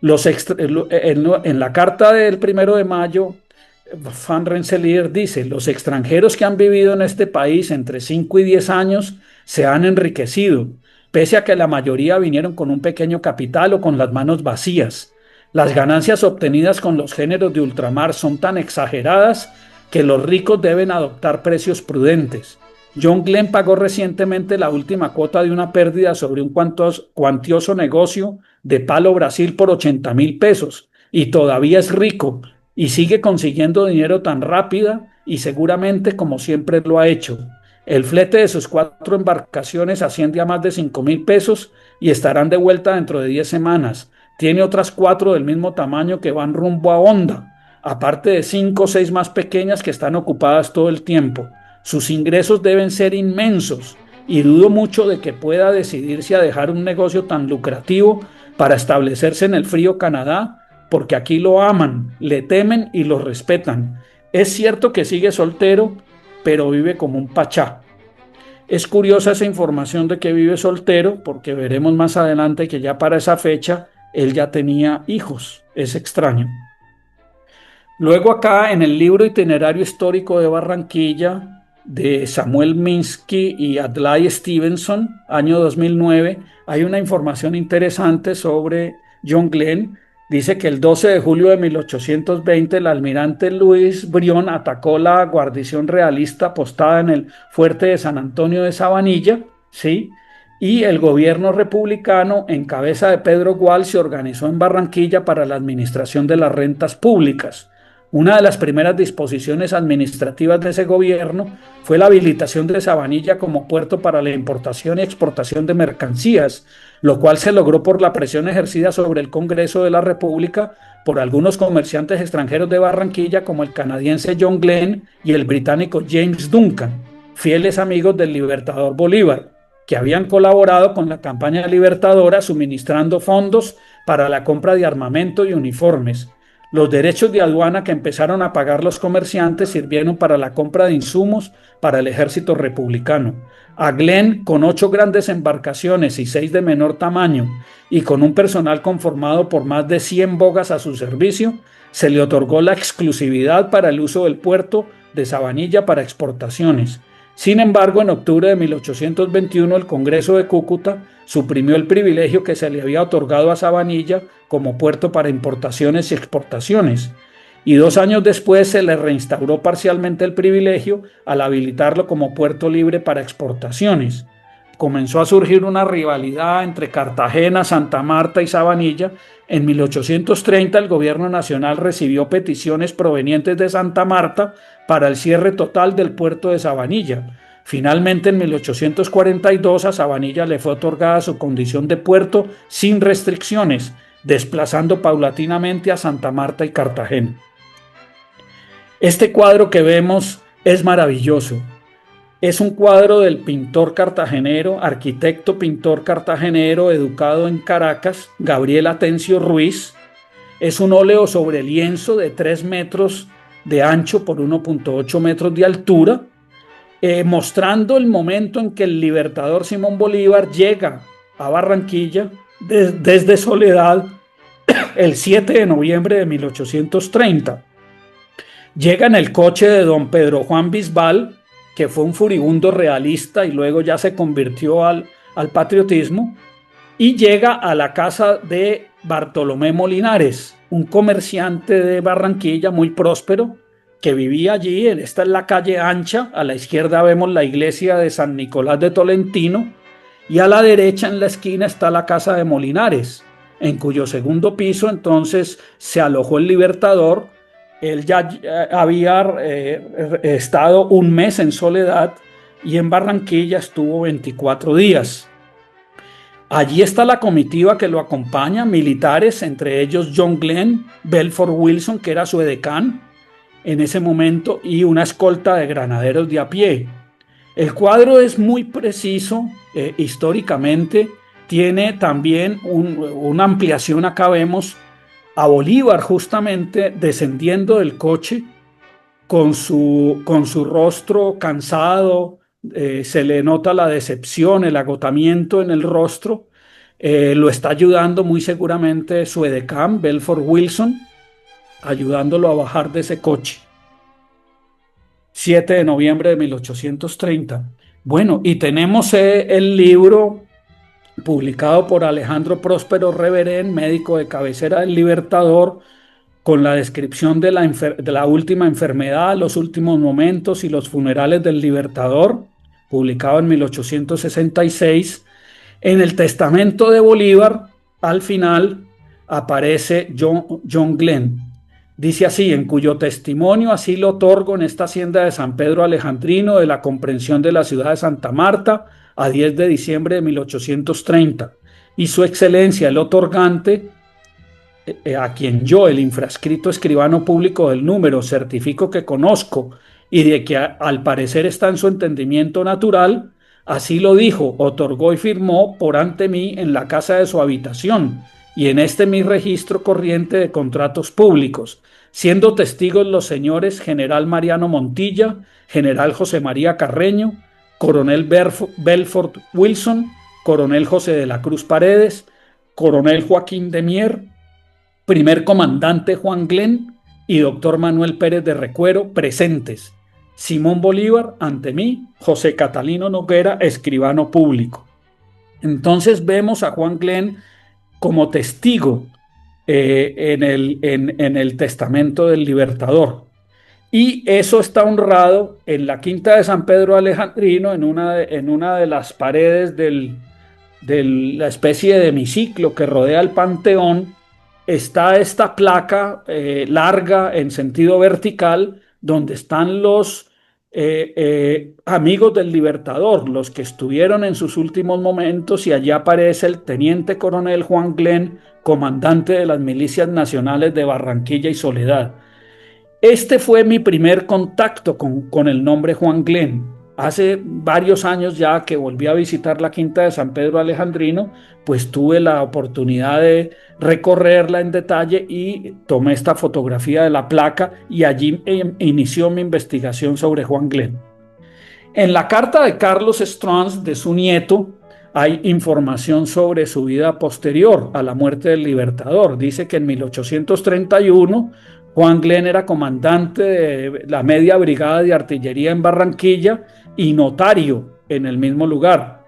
En la carta del 1 de mayo, Van Rensselaer dice, los extranjeros que han vivido en este país entre 5 y 10 años se han enriquecido, pese a que la mayoría vinieron con un pequeño capital o con las manos vacías. Las ganancias obtenidas con los géneros de ultramar son tan exageradas que los ricos deben adoptar precios prudentes. John Glenn pagó recientemente la última cuota de una pérdida sobre un cuantioso negocio de Palo Brasil por 80.000 pesos y todavía es rico y sigue consiguiendo dinero tan rápida y seguramente como siempre lo ha hecho. El flete de sus 4 embarcaciones asciende a más de 5.000 pesos y estarán de vuelta dentro de 10 semanas. Tiene otras 4 del mismo tamaño que van rumbo a Honda, aparte de 5 o 6 más pequeñas que están ocupadas todo el tiempo. Sus ingresos deben ser inmensos y dudo mucho de que pueda decidirse a dejar un negocio tan lucrativo para establecerse en el frío Canadá, porque aquí lo aman, le temen y lo respetan. Es cierto que sigue soltero, pero vive como un pachá. Es curiosa esa información de que vive soltero, porque veremos más adelante que ya para esa fecha él ya tenía hijos. Es extraño. Luego acá en el libro Itinerario Histórico de Barranquilla de Samuel Minsky y Adlai Stevenson, año 2009, hay una información interesante sobre John Glenn. Dice que el 12 de julio de 1820 el almirante Luis Brión atacó la guarnición realista postada en el fuerte de San Antonio de Sabanilla, ¿sí? Y el gobierno republicano en cabeza de Pedro Gual se organizó en Barranquilla para la administración de las rentas públicas. Una de las primeras disposiciones administrativas de ese gobierno fue la habilitación de Sabanilla como puerto para la importación y exportación de mercancías, lo cual se logró por la presión ejercida sobre el Congreso de la República por algunos comerciantes extranjeros de Barranquilla como el canadiense John Glenn y el británico James Duncan, fieles amigos del libertador Bolívar, que habían colaborado con la campaña libertadora suministrando fondos para la compra de armamento y uniformes. Los derechos de aduana que empezaron a pagar los comerciantes sirvieron para la compra de insumos para el ejército republicano. A Glenn, con 8 grandes embarcaciones y 6 de menor tamaño, y con un personal conformado por más de 100 bogas a su servicio, se le otorgó la exclusividad para el uso del puerto de Sabanilla para exportaciones. Sin embargo, en octubre de 1821, el Congreso de Cúcuta suprimió el privilegio que se le había otorgado a Sabanilla como puerto para importaciones y exportaciones, y 2 años después se le reinstauró parcialmente el privilegio al habilitarlo como puerto libre para exportaciones. Comenzó a surgir una rivalidad entre Cartagena, Santa Marta y Sabanilla. En 1830 el gobierno nacional recibió peticiones provenientes de Santa Marta para el cierre total del puerto de Sabanilla. Finalmente, en 1842 a Sabanilla le fue otorgada su condición de puerto sin restricciones, desplazando paulatinamente a Santa Marta y Cartagena. Este cuadro que vemos es maravilloso. Es un cuadro del pintor cartagenero, arquitecto pintor cartagenero, educado en Caracas, Gabriel Atencio Ruiz. Es un óleo sobre lienzo de 3 metros de ancho por 1,8 metros de altura, mostrando el momento en que el libertador Simón Bolívar llega a Barranquilla desde Soledad el 7 de noviembre de 1830. Llega en el coche de don Pedro Juan Bisbal, que fue un furibundo realista y luego ya se convirtió al patriotismo, y llega a la casa de Bartolomé Molinares, un comerciante de Barranquilla muy próspero que vivía allí. Esta es la calle ancha, a la izquierda vemos la iglesia de San Nicolás de Tolentino y a la derecha en la esquina está la casa de Molinares, en cuyo segundo piso entonces se alojó el libertador. Él ya había estado 1 mes en Soledad y en Barranquilla estuvo 24 días. Allí está la comitiva que lo acompaña, militares, entre ellos John Glenn, Belfort Wilson, que era su edecán en ese momento, y una escolta de granaderos de a pie. El cuadro es muy preciso históricamente, tiene también una ampliación. Acá vemos a Bolívar justamente descendiendo del coche con su rostro cansado, se le nota la decepción, el agotamiento en el rostro. Lo está ayudando muy seguramente su edecán, Belfort Wilson, ayudándolo a bajar de ese coche. 7 de noviembre de 1830. Bueno, y tenemos el libro publicado por Alejandro Próspero Reverén, médico de cabecera del Libertador, con la descripción de la última enfermedad, los últimos momentos y los funerales del Libertador, publicado en 1866. En el testamento de Bolívar, al final, aparece John Glenn. Dice así: en cuyo testimonio así lo otorgo en esta hacienda de San Pedro Alejandrino de la comprensión de la ciudad de Santa Marta a 10 de diciembre de 1830. Y su excelencia, el otorgante, a quien yo, el infrascrito escribano público del número, certifico que conozco y de que al parecer está en su entendimiento natural, así lo dijo, otorgó y firmó por ante mí en la casa de su habitación y en este mi registro corriente de contratos públicos, siendo testigos los señores General Mariano Montilla, General José María Carreño, Coronel Belfort Wilson, Coronel José de la Cruz Paredes, Coronel Joaquín de Mier, Primer Comandante Juan Glenn y Doctor Manuel Pérez de Recuero presentes. Simón Bolívar ante mí, José Catalino Noguera, escribano público. Entonces vemos a Juan Glenn como testigo en el testamento del Libertador. Y eso está honrado en la Quinta de San Pedro Alejandrino, en una de las paredes de la especie de hemiciclo que rodea el Panteón. Está esta placa larga en sentido vertical, donde están los amigos del Libertador, los que estuvieron en sus últimos momentos, y allí aparece el teniente coronel Juan Glenn, comandante de las milicias nacionales de Barranquilla y Soledad. Este fue mi primer contacto con el nombre Juan Glenn. Hace varios años ya que volví a visitar la Quinta de San Pedro Alejandrino, pues tuve la oportunidad de recorrerla en detalle y tomé esta fotografía de la placa, y allí inició mi investigación sobre Juan Glenn. En la carta de Carlos Strauss, de su nieto, hay información sobre su vida posterior a la muerte del Libertador. Dice que en 1831 Juan Glenn era comandante de la media brigada de artillería en Barranquilla y notario en el mismo lugar,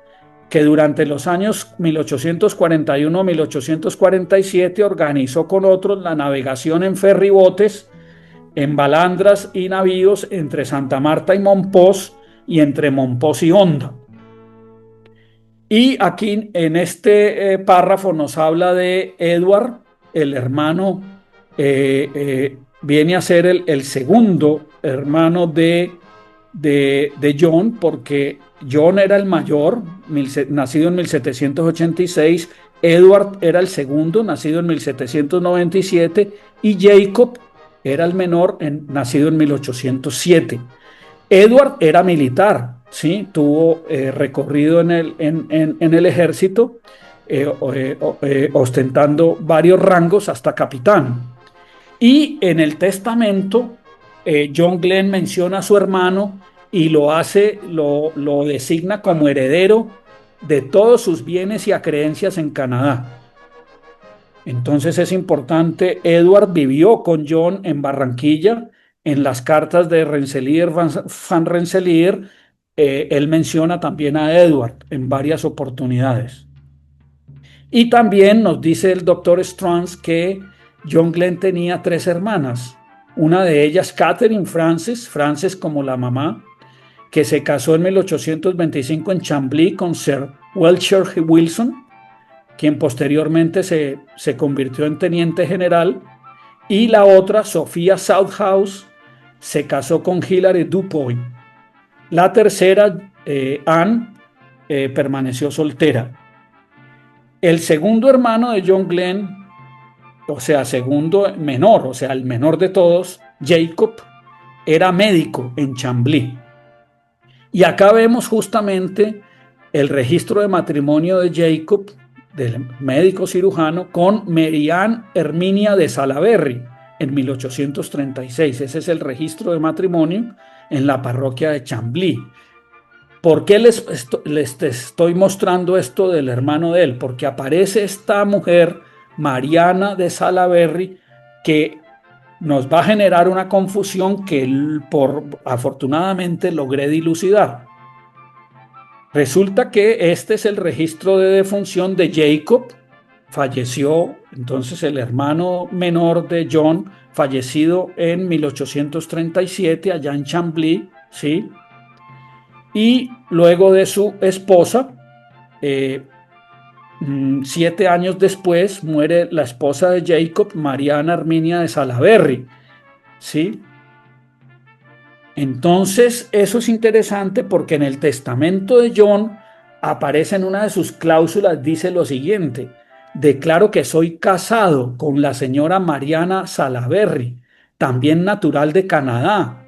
que durante los años 1841-1847 organizó con otros la navegación en ferribotes, en balandras y navíos entre Santa Marta y Monpós, y entre Monpós y Honda. Y aquí en este párrafo nos habla de Edward, el hermano, viene a ser el segundo hermano de John, porque John era el mayor, nacido en 1786, Edward era el segundo, nacido en 1797, y Jacob era el menor, nacido en 1807. Edward era militar, ¿sí? Tuvo recorrido en el ejército, ostentando varios rangos hasta capitán. Y en el testamento, John Glenn menciona a su hermano y lo designa como heredero de todos sus bienes y acreencias en Canadá. Entonces es importante, Edward vivió con John en Barranquilla. En las cartas de Rensselaer van Rensselaer, él menciona también a Edward en varias oportunidades. Y también nos dice el doctor Strauss que John Glenn tenía 3 hermanas. Una de ellas, Catherine Frances como la mamá, que se casó en 1825 en Chambly con Sir Welcher Wilson, quien posteriormente se convirtió en teniente general. Y la otra, Sofía Southhouse, se casó con Hilary Dupuy. La tercera, Anne, permaneció soltera. El segundo hermano de John Glenn, o sea, segundo menor, o sea, el menor de todos, Jacob, era médico en Chambly. Y acá vemos justamente el registro de matrimonio de Jacob, del médico cirujano, con Mary Ann Herminia de Salaberry en 1836. Ese es el registro de matrimonio en la parroquia de Chambly. ¿Por qué les estoy mostrando esto del hermano de él? Porque aparece esta mujer, Mariana de Salaberry, que nos va a generar una confusión que afortunadamente logré dilucidar. Resulta que este es el registro de defunción de Jacob. Falleció entonces el hermano menor de John, fallecido en 1837 allá en Chambly, ¿sí? Y luego de su esposa, 7 años después, muere la esposa de Jacob, Mariana Herminia de Salaberry, ¿sí? Entonces, eso es interesante porque en el testamento de John aparece en una de sus cláusulas, dice lo siguiente: declaro que soy casado con la señora Mariana Salaberry, también natural de Canadá,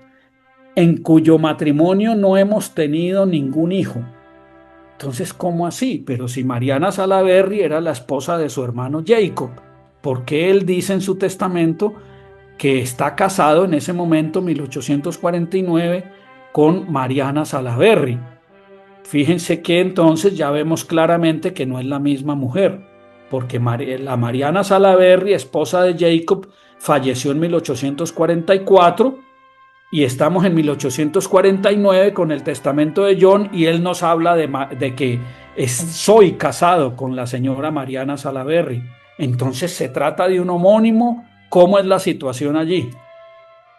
en cuyo matrimonio no hemos tenido ningún hijo. Entonces, ¿cómo así? Pero si Mariana Salaberry era la esposa de su hermano Jacob, ¿por qué él dice en su testamento que está casado en ese momento, 1849, con Mariana Salaverry. Fíjense que entonces ya vemos claramente que no es la misma mujer, porque la Mariana Salaverry, esposa de Jacob, falleció en 1844 y estamos en 1849 con el testamento de John y él nos habla de que soy casado con la señora Mariana Salaverry. Entonces se trata de un homónimo. ¿Cómo es la situación allí?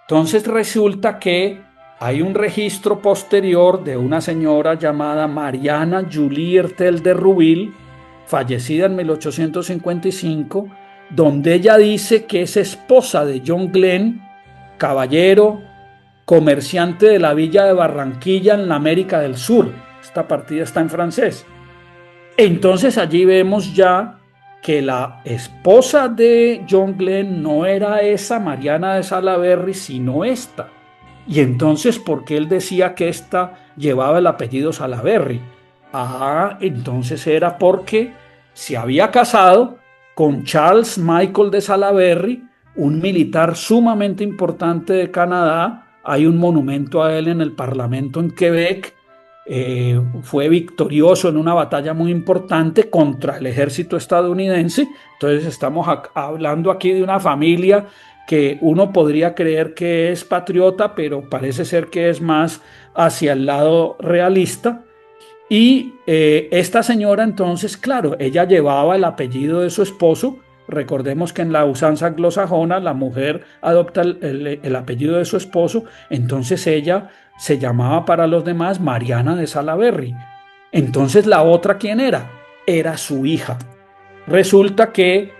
Entonces resulta que hay un registro posterior de una señora llamada Mariana Julie Hertel de Rouville, fallecida en 1855, donde ella dice que es esposa de John Glenn, caballero, comerciante de la villa de Barranquilla en la América del Sur. Esta partida está en francés. Entonces allí vemos ya que la esposa de John Glenn no era esa Mariana de Salaverry, sino esta. Y entonces, ¿por qué él decía que esta llevaba el apellido Salaverry? Entonces era porque se había casado con Charles Michael de Salaverry, un militar sumamente importante de Canadá. Hay un monumento a él en el Parlamento en Quebec. Fue victorioso en una batalla muy importante contra el ejército estadounidense. Entonces estamos hablando aquí de una familia que uno podría creer que es patriota, pero parece ser que es más hacia el lado realista. Y esta señora entonces, claro, ella llevaba el apellido de su esposo. Recordemos que en la usanza anglosajona la mujer adopta el apellido de su esposo, entonces ella se llamaba para los demás Mariana de Salaverry. Entonces la otra, ¿quién era? Era su hija. Resulta que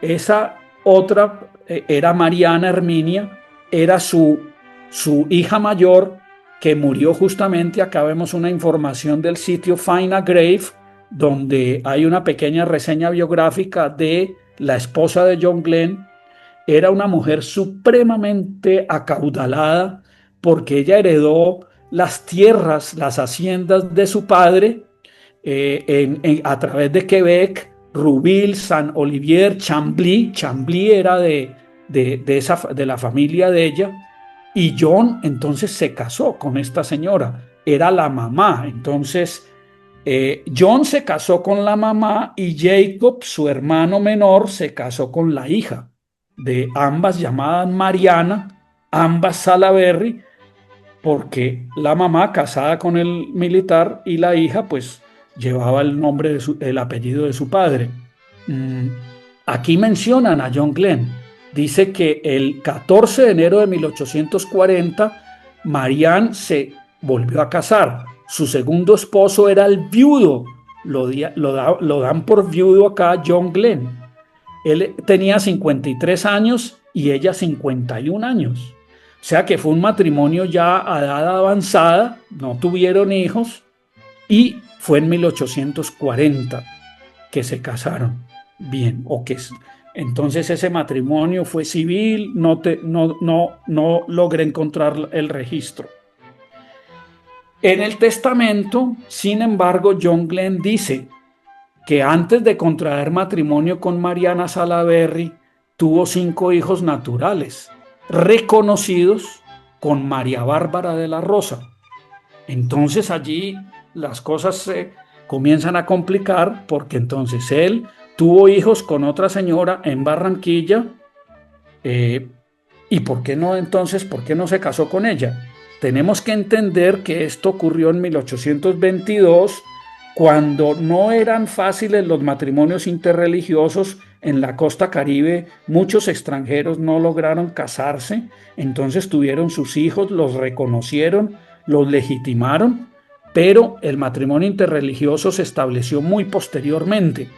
esa otra era Mariana Herminia, era su hija mayor, que murió justamente. Acá vemos una información del sitio Find a Grave, donde hay una pequeña reseña biográfica de la esposa de John Glenn. Era una mujer supremamente acaudalada porque ella heredó las tierras, las haciendas de su padre a través de Quebec, Rouville, Saint-Olivier, Chambly. Chambly era de la familia de ella. Y John entonces se casó con esta señora, era la mamá. Entonces John se casó con la mamá y Jacob, su hermano menor, se casó con la hija de ambas, llamadas Mariana, ambas Salaverry, porque la mamá casada con el militar y la hija pues llevaba el nombre el apellido de su padre. Aquí mencionan a John Glenn. Dice que el 14 de enero de 1840 Marianne se volvió a casar. Su segundo esposo era el viudo, lo dan por viudo acá, John Glenn. Él tenía 53 años y ella 51 años. O sea que fue un matrimonio ya a edad avanzada, no tuvieron hijos y fue en 1840 que se casaron. Bien, entonces ese matrimonio fue civil, no logré encontrar el registro. En el testamento, sin embargo, John Glenn dice que antes de contraer matrimonio con Mariana Salaverry, tuvo 5 hijos naturales, reconocidos con María Bárbara de la Rosa. Entonces allí las cosas se comienzan a complicar porque entonces él tuvo hijos con otra señora en Barranquilla. ¿Y por qué no entonces? ¿Por qué no se casó con ella? Tenemos que entender que esto ocurrió en 1822, cuando no eran fáciles los matrimonios interreligiosos en la costa Caribe. Muchos extranjeros no lograron casarse, entonces tuvieron sus hijos, los reconocieron, los legitimaron, pero el matrimonio interreligioso se estableció muy posteriormente.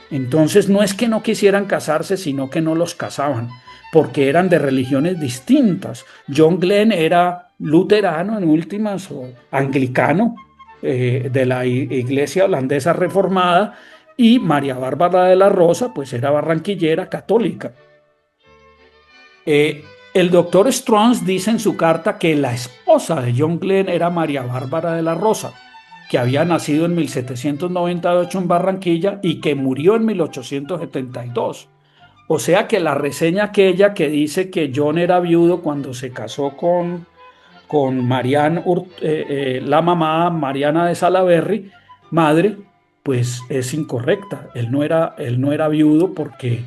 Entonces no es que no quisieran casarse, sino que no los casaban, porque eran de religiones distintas. John Glenn era luterano en últimas, o anglicano, de la iglesia holandesa reformada, y María Bárbara de la Rosa pues era barranquillera católica. El doctor Strauss dice en su carta que la esposa de John Glenn era María Bárbara de la Rosa, que había nacido en 1798 en Barranquilla y que murió en 1872. O sea que la reseña aquella que dice que John era viudo cuando se casó con la mamá Mariana de Salaberry, madre, pues es incorrecta. Él no era viudo porque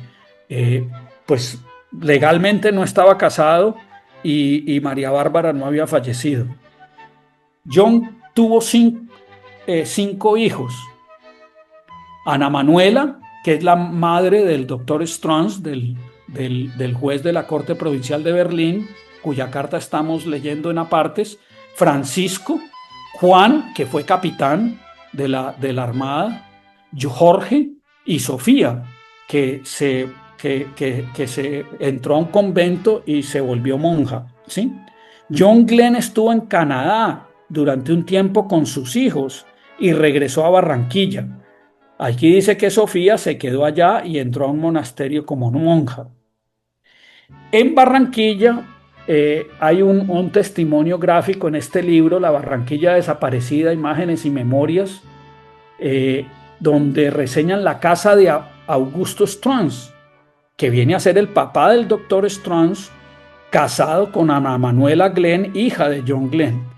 eh, pues legalmente no estaba casado y María Bárbara no había fallecido. John tuvo cinco hijos. Ana Manuela, que es la madre del doctor Strauss, del juez de la Corte Provincial de Berlín, cuya carta estamos leyendo en apartes. Francisco, Juan, que fue capitán de la Armada, Jorge y Sofía, que se entró a un convento y se volvió monja, ¿sí? John Glenn estuvo en Canadá durante un tiempo con sus hijos y regresó a Barranquilla. Aquí dice que Sofía se quedó allá y entró a un monasterio como monja. En Barranquilla hay un testimonio gráfico en este libro, La Barranquilla Desaparecida, Imágenes y Memorias, donde reseñan la casa de Augusto Strauss, que viene a ser el papá del doctor Strauss, casado con Ana Manuela Glenn, hija de John Glenn.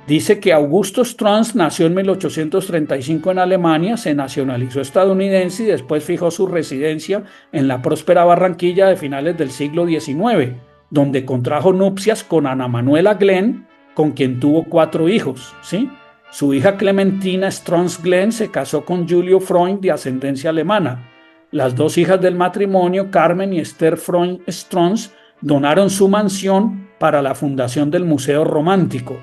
Dice que Augusto Strauss nació en 1835 en Alemania, se nacionalizó estadounidense y después fijó su residencia en la próspera Barranquilla de finales del siglo XIX, donde contrajo nupcias con Ana Manuela Glenn, con quien tuvo 4 hijos, ¿sí? Su hija Clementina Strauss Glenn se casó con Julio Freund, de ascendencia alemana. Las 2 hijas del matrimonio, Carmen y Esther Freund Strauss, donaron su mansión para la fundación del Museo Romántico.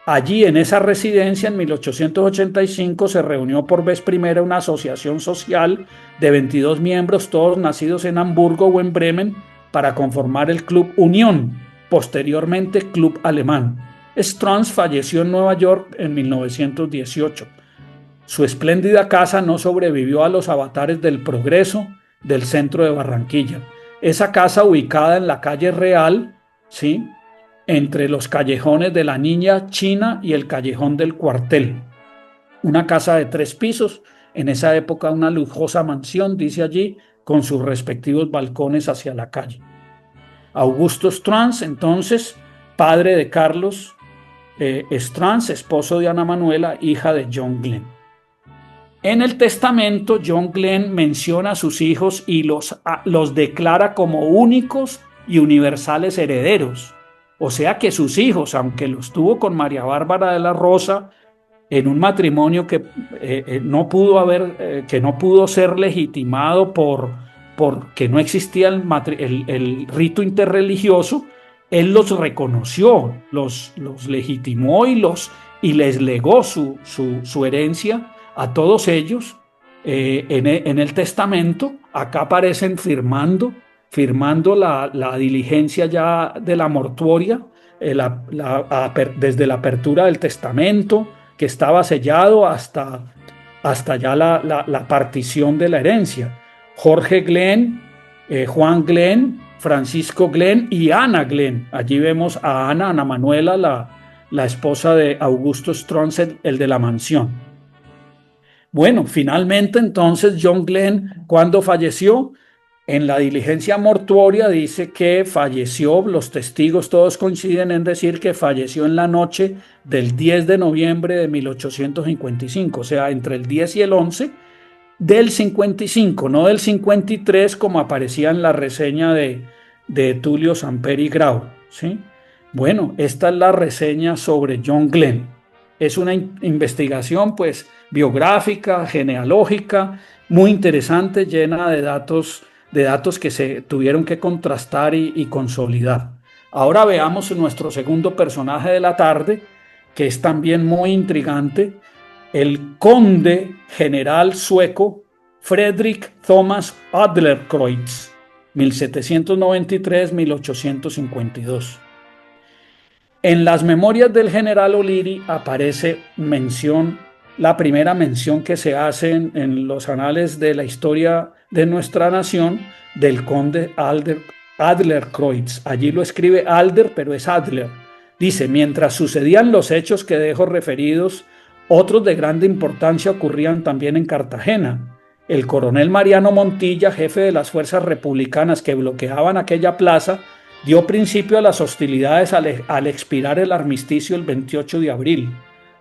Allí, en esa residencia, en 1885, se reunió por vez primera una asociación social de 22 miembros, todos nacidos en Hamburgo o en Bremen, para conformar el Club Unión, posteriormente Club Alemán. Strauss falleció en Nueva York en 1918. Su espléndida casa no sobrevivió a los avatares del progreso del centro de Barranquilla. Esa casa, ubicada en la calle Real, ¿sí?, entre los callejones de la Niña China y el callejón del Cuartel. Una casa de 3 pisos, en esa época una lujosa mansión, dice allí, con sus respectivos balcones hacia la calle. Augusto Strauss, entonces, padre de Carlos Strauss, esposo de Ana Manuela, hija de John Glenn. En el testamento, John Glenn menciona a sus hijos y los declara como únicos y universales herederos. O sea que sus hijos, aunque los tuvo con María Bárbara de la Rosa, en un matrimonio que no pudo ser legitimado porque no existía el rito interreligioso, él los reconoció, los legitimó y les legó su herencia a todos ellos. En el testamento, acá aparecen firmando la diligencia ya de la mortuoria, desde la apertura del testamento, que estaba sellado, hasta ya la partición de la herencia. Jorge Glenn, Juan Glenn, Francisco Glenn y Ana Glenn. Allí vemos a Ana Manuela, la esposa de Augusto Strauss, el de la mansión. Bueno, finalmente entonces John Glenn, ¿cuándo falleció? En la diligencia mortuoria dice que falleció, los testigos todos coinciden en decir que falleció en la noche del 10 de noviembre de 1855, o sea, entre el 10 y el 11 del 55, no del 53 como aparecía en la reseña de Tulio Samperi Grau, ¿sí? Bueno, esta es la reseña sobre John Glenn. Es una investigación pues biográfica, genealógica, muy interesante, llena de datos que se tuvieron que contrastar y consolidar. Ahora veamos nuestro segundo personaje de la tarde, que es también muy intrigante, el conde general sueco Fredrik Thomas Adlercreutz, 1793-1852. En las memorias del general O'Leary aparece la primera mención que se hace en los anales de la historia de nuestra nación del conde Adlercreutz. Allí lo escribe Adler, pero es Adler. Dice: mientras sucedían los hechos que dejo referidos, otros de grande importancia ocurrían también en Cartagena. El coronel Mariano Montilla, jefe de las fuerzas republicanas que bloqueaban aquella plaza, dio principio a las hostilidades al expirar el armisticio el 28 de abril.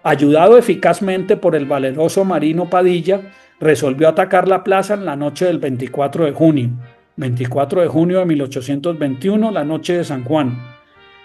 Ayudado eficazmente por el valeroso Marino Padilla, resolvió atacar la plaza en la noche del 24 de junio de 1821, la noche de San Juan.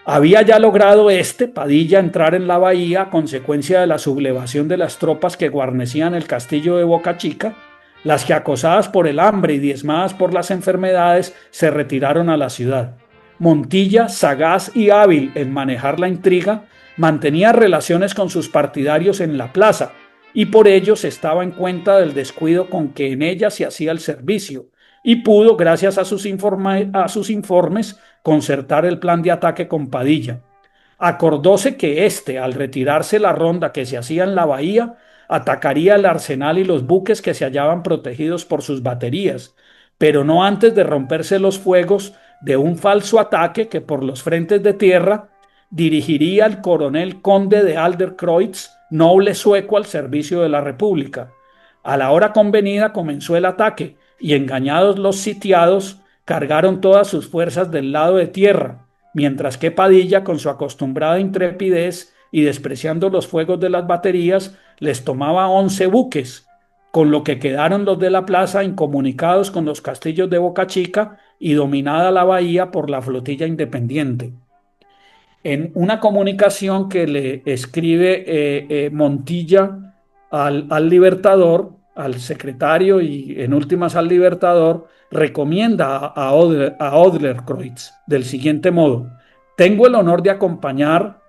Había ya logrado Padilla, entrar en la bahía a consecuencia de la sublevación de las tropas que guarnecían el castillo de Boca Chica, las que, acosadas por el hambre y diezmadas por las enfermedades, se retiraron a la ciudad. Montilla, sagaz y hábil en manejar la intriga, mantenía relaciones con sus partidarios en la plaza, y por ello se estaba en cuenta del descuido con que en ella se hacía el servicio, y pudo, gracias a sus informes, concertar el plan de ataque con Padilla. Acordóse que al retirarse la ronda que se hacía en la bahía, atacaría el arsenal y los buques que se hallaban protegidos por sus baterías, pero no antes de romperse los fuegos de un falso ataque que por los frentes de tierra dirigiría el coronel conde de Adlercreutz, noble sueco al servicio de la República. A la hora convenida comenzó el ataque y, engañados los sitiados, cargaron todas sus fuerzas del lado de tierra, mientras que Padilla, con su acostumbrada intrepidez y despreciando los fuegos de las baterías, les tomaba 11 buques, con lo que quedaron los de la plaza incomunicados con los castillos de Boca Chica y dominada la bahía por la flotilla independiente. En una comunicación que le escribe Montilla al Libertador, al secretario y en últimas al Libertador, recomienda a Adlercreutz del siguiente modo: tengo el honor de acompañar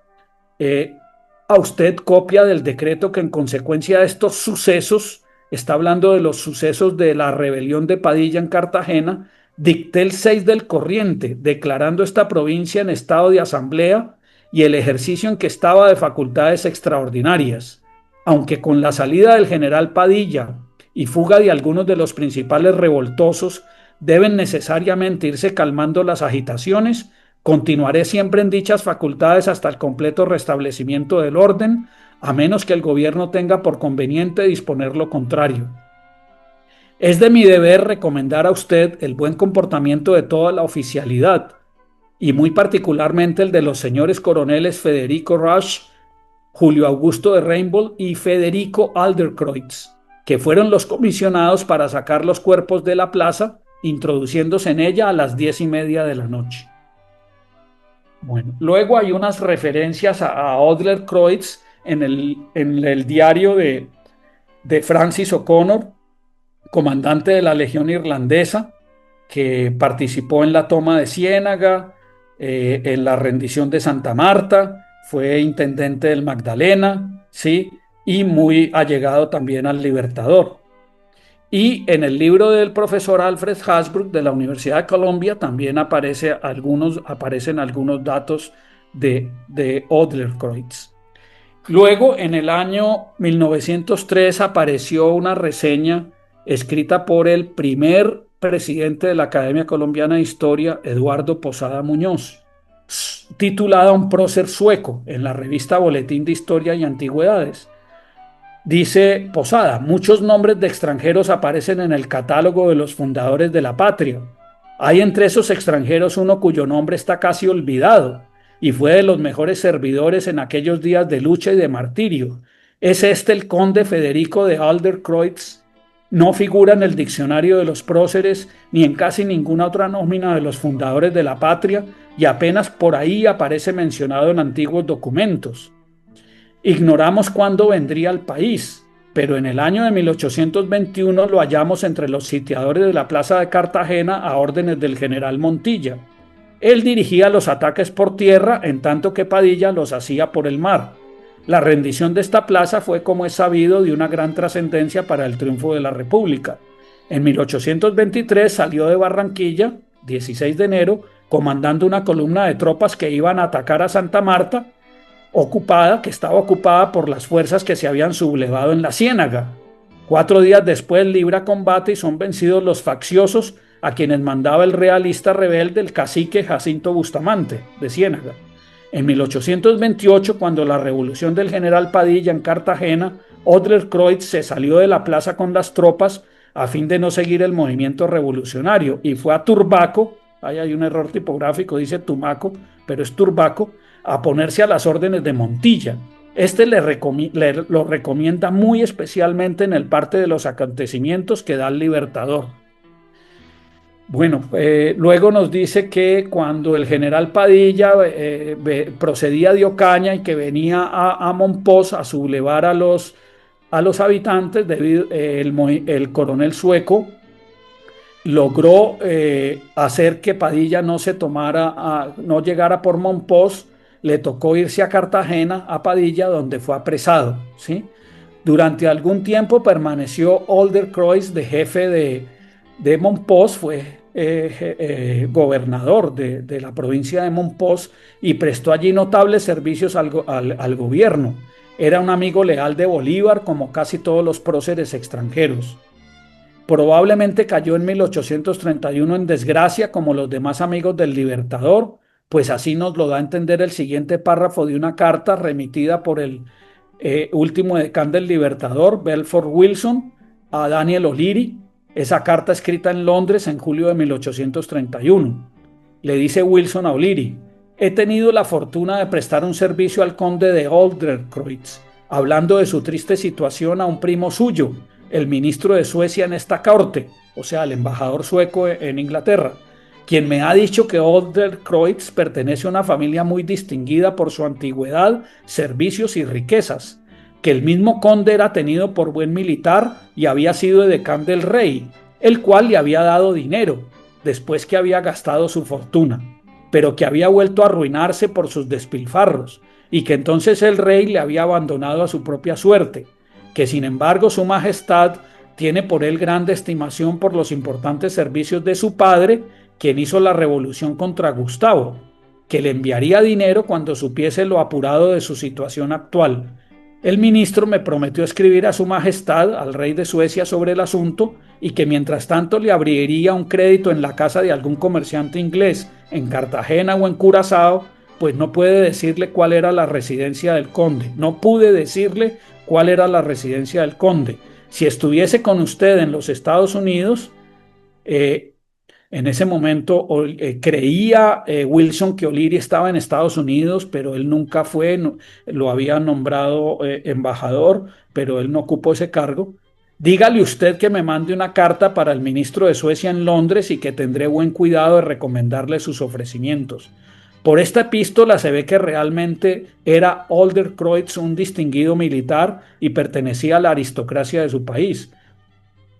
a usted copia del decreto que en consecuencia de estos sucesos, está hablando de los sucesos de la rebelión de Padilla en Cartagena, dicté el 6 del corriente, declarando esta provincia en estado de asamblea y el ejercicio en que estaba de facultades extraordinarias, aunque con la salida del general Padilla y fuga de algunos de los principales revoltosos deben necesariamente irse calmando las agitaciones, continuaré siempre en dichas facultades hasta el completo restablecimiento del orden, a menos que el gobierno tenga por conveniente disponer lo contrario. Es de mi deber recomendar a usted el buen comportamiento de toda la oficialidad, y muy particularmente el de los señores coroneles Federico Rush, Julio Augusto de Reinbold y Federico Adlercreutz, que fueron los comisionados para sacar los cuerpos de la plaza, introduciéndose en ella a las 10:30 de la noche. Bueno, luego hay unas referencias a Adlercreutz en el diario de Francis O'Connor, comandante de la Legión Irlandesa, que participó en la toma de Ciénaga, en la rendición de Santa Marta, fue intendente del Magdalena, ¿sí? Y muy allegado también al Libertador. Y en el libro del profesor Alfred Hasbrouck de la Universidad de Columbia también aparecen algunos datos de Adlercreutz. Luego, en el año 1903, apareció una reseña escrita por el primer presidente de la Academia Colombiana de Historia, Eduardo Posada Muñoz, titulada Un prócer sueco, en la revista Boletín de Historia y Antigüedades. Dice Posada: muchos nombres de extranjeros aparecen en el catálogo de los fundadores de la patria. Hay entre esos extranjeros uno cuyo nombre está casi olvidado, y fue de los mejores servidores en aquellos días de lucha y de martirio. Es el conde Federico de Adlercreutz. No figura en el diccionario de los próceres ni en casi ninguna otra nómina de los fundadores de la patria, y apenas por ahí aparece mencionado en antiguos documentos. Ignoramos cuándo vendría al país, pero en el año de 1821 lo hallamos entre los sitiadores de la plaza de Cartagena a órdenes del general Montilla. Él dirigía los ataques por tierra, en tanto que Padilla los hacía por el mar. La rendición de esta plaza fue, como es sabido, de una gran trascendencia para el triunfo de la República. En 1823 salió de Barranquilla, 16 de enero, comandando una columna de tropas que iban a atacar a Santa Marta, que estaba ocupada por las fuerzas que se habían sublevado en la Ciénaga. 4 días después libra combate y son vencidos los facciosos a quienes mandaba el realista rebelde, el cacique Jacinto Bustamante, de Ciénaga. En 1828, cuando la revolución del general Padilla en Cartagena, Adlercreutz se salió de la plaza con las tropas, a fin de no seguir el movimiento revolucionario, y fue a Turbaco, ahí hay un error tipográfico, dice Tumaco, pero es Turbaco, a ponerse a las órdenes de Montilla. Este lo recomienda muy especialmente en el parte de los acontecimientos que da el Libertador. Bueno, luego nos dice que cuando el general Padilla procedía de Ocaña y que venía a Monpós a sublevar a los habitantes, el coronel Sueco logró hacer que Padilla no llegara por Monpós. Le tocó irse a Cartagena, a Padilla, donde fue apresado, ¿sí? Durante algún tiempo permaneció Oldercreutz de jefe de Monpós, fue gobernador de la provincia de Monpós y prestó allí notables servicios al gobierno. Era un amigo leal de Bolívar, como casi todos los próceres extranjeros. Probablemente cayó en 1831 en desgracia como los demás amigos del Libertador, pues así nos lo da a entender el siguiente párrafo de una carta remitida por el último edecán del Libertador, Belfort Wilson, a Daniel O'Leary. Esa carta escrita en Londres en julio de 1831. Le dice Wilson a O'Leary: he tenido la fortuna de prestar un servicio al conde de Oldercreutz, hablando de su triste situación a un primo suyo, el ministro de Suecia en esta corte, o sea, el embajador sueco en Inglaterra, quien me ha dicho que Oldercreutz pertenece a una familia muy distinguida por su antigüedad, servicios y riquezas, que el mismo conde era tenido por buen militar y había sido edecán del rey, el cual le había dado dinero, después que había gastado su fortuna, pero que había vuelto a arruinarse por sus despilfarros, y que entonces el rey le había abandonado a su propia suerte, que sin embargo su majestad tiene por él grande estimación por los importantes servicios de su padre, quien hizo la revolución contra Gustavo, que le enviaría dinero cuando supiese lo apurado de su situación actual. El ministro me prometió escribir a su majestad, al rey de Suecia, sobre el asunto y que mientras tanto le abriría un crédito en la casa de algún comerciante inglés en Cartagena o en Curazao, pues no puede decirle cuál era la residencia del conde. No pude decirle cuál era la residencia del conde. Si estuviese con usted en los Estados Unidos, en ese momento creía Wilson que O'Leary estaba en Estados Unidos, pero él nunca fue, lo había nombrado embajador, pero él no ocupó ese cargo. Dígale usted que me mande una carta para el ministro de Suecia en Londres y que tendré buen cuidado de recomendarle sus ofrecimientos. Por esta epístola se ve que realmente era Oldercreutz un distinguido militar y pertenecía a la aristocracia de su país.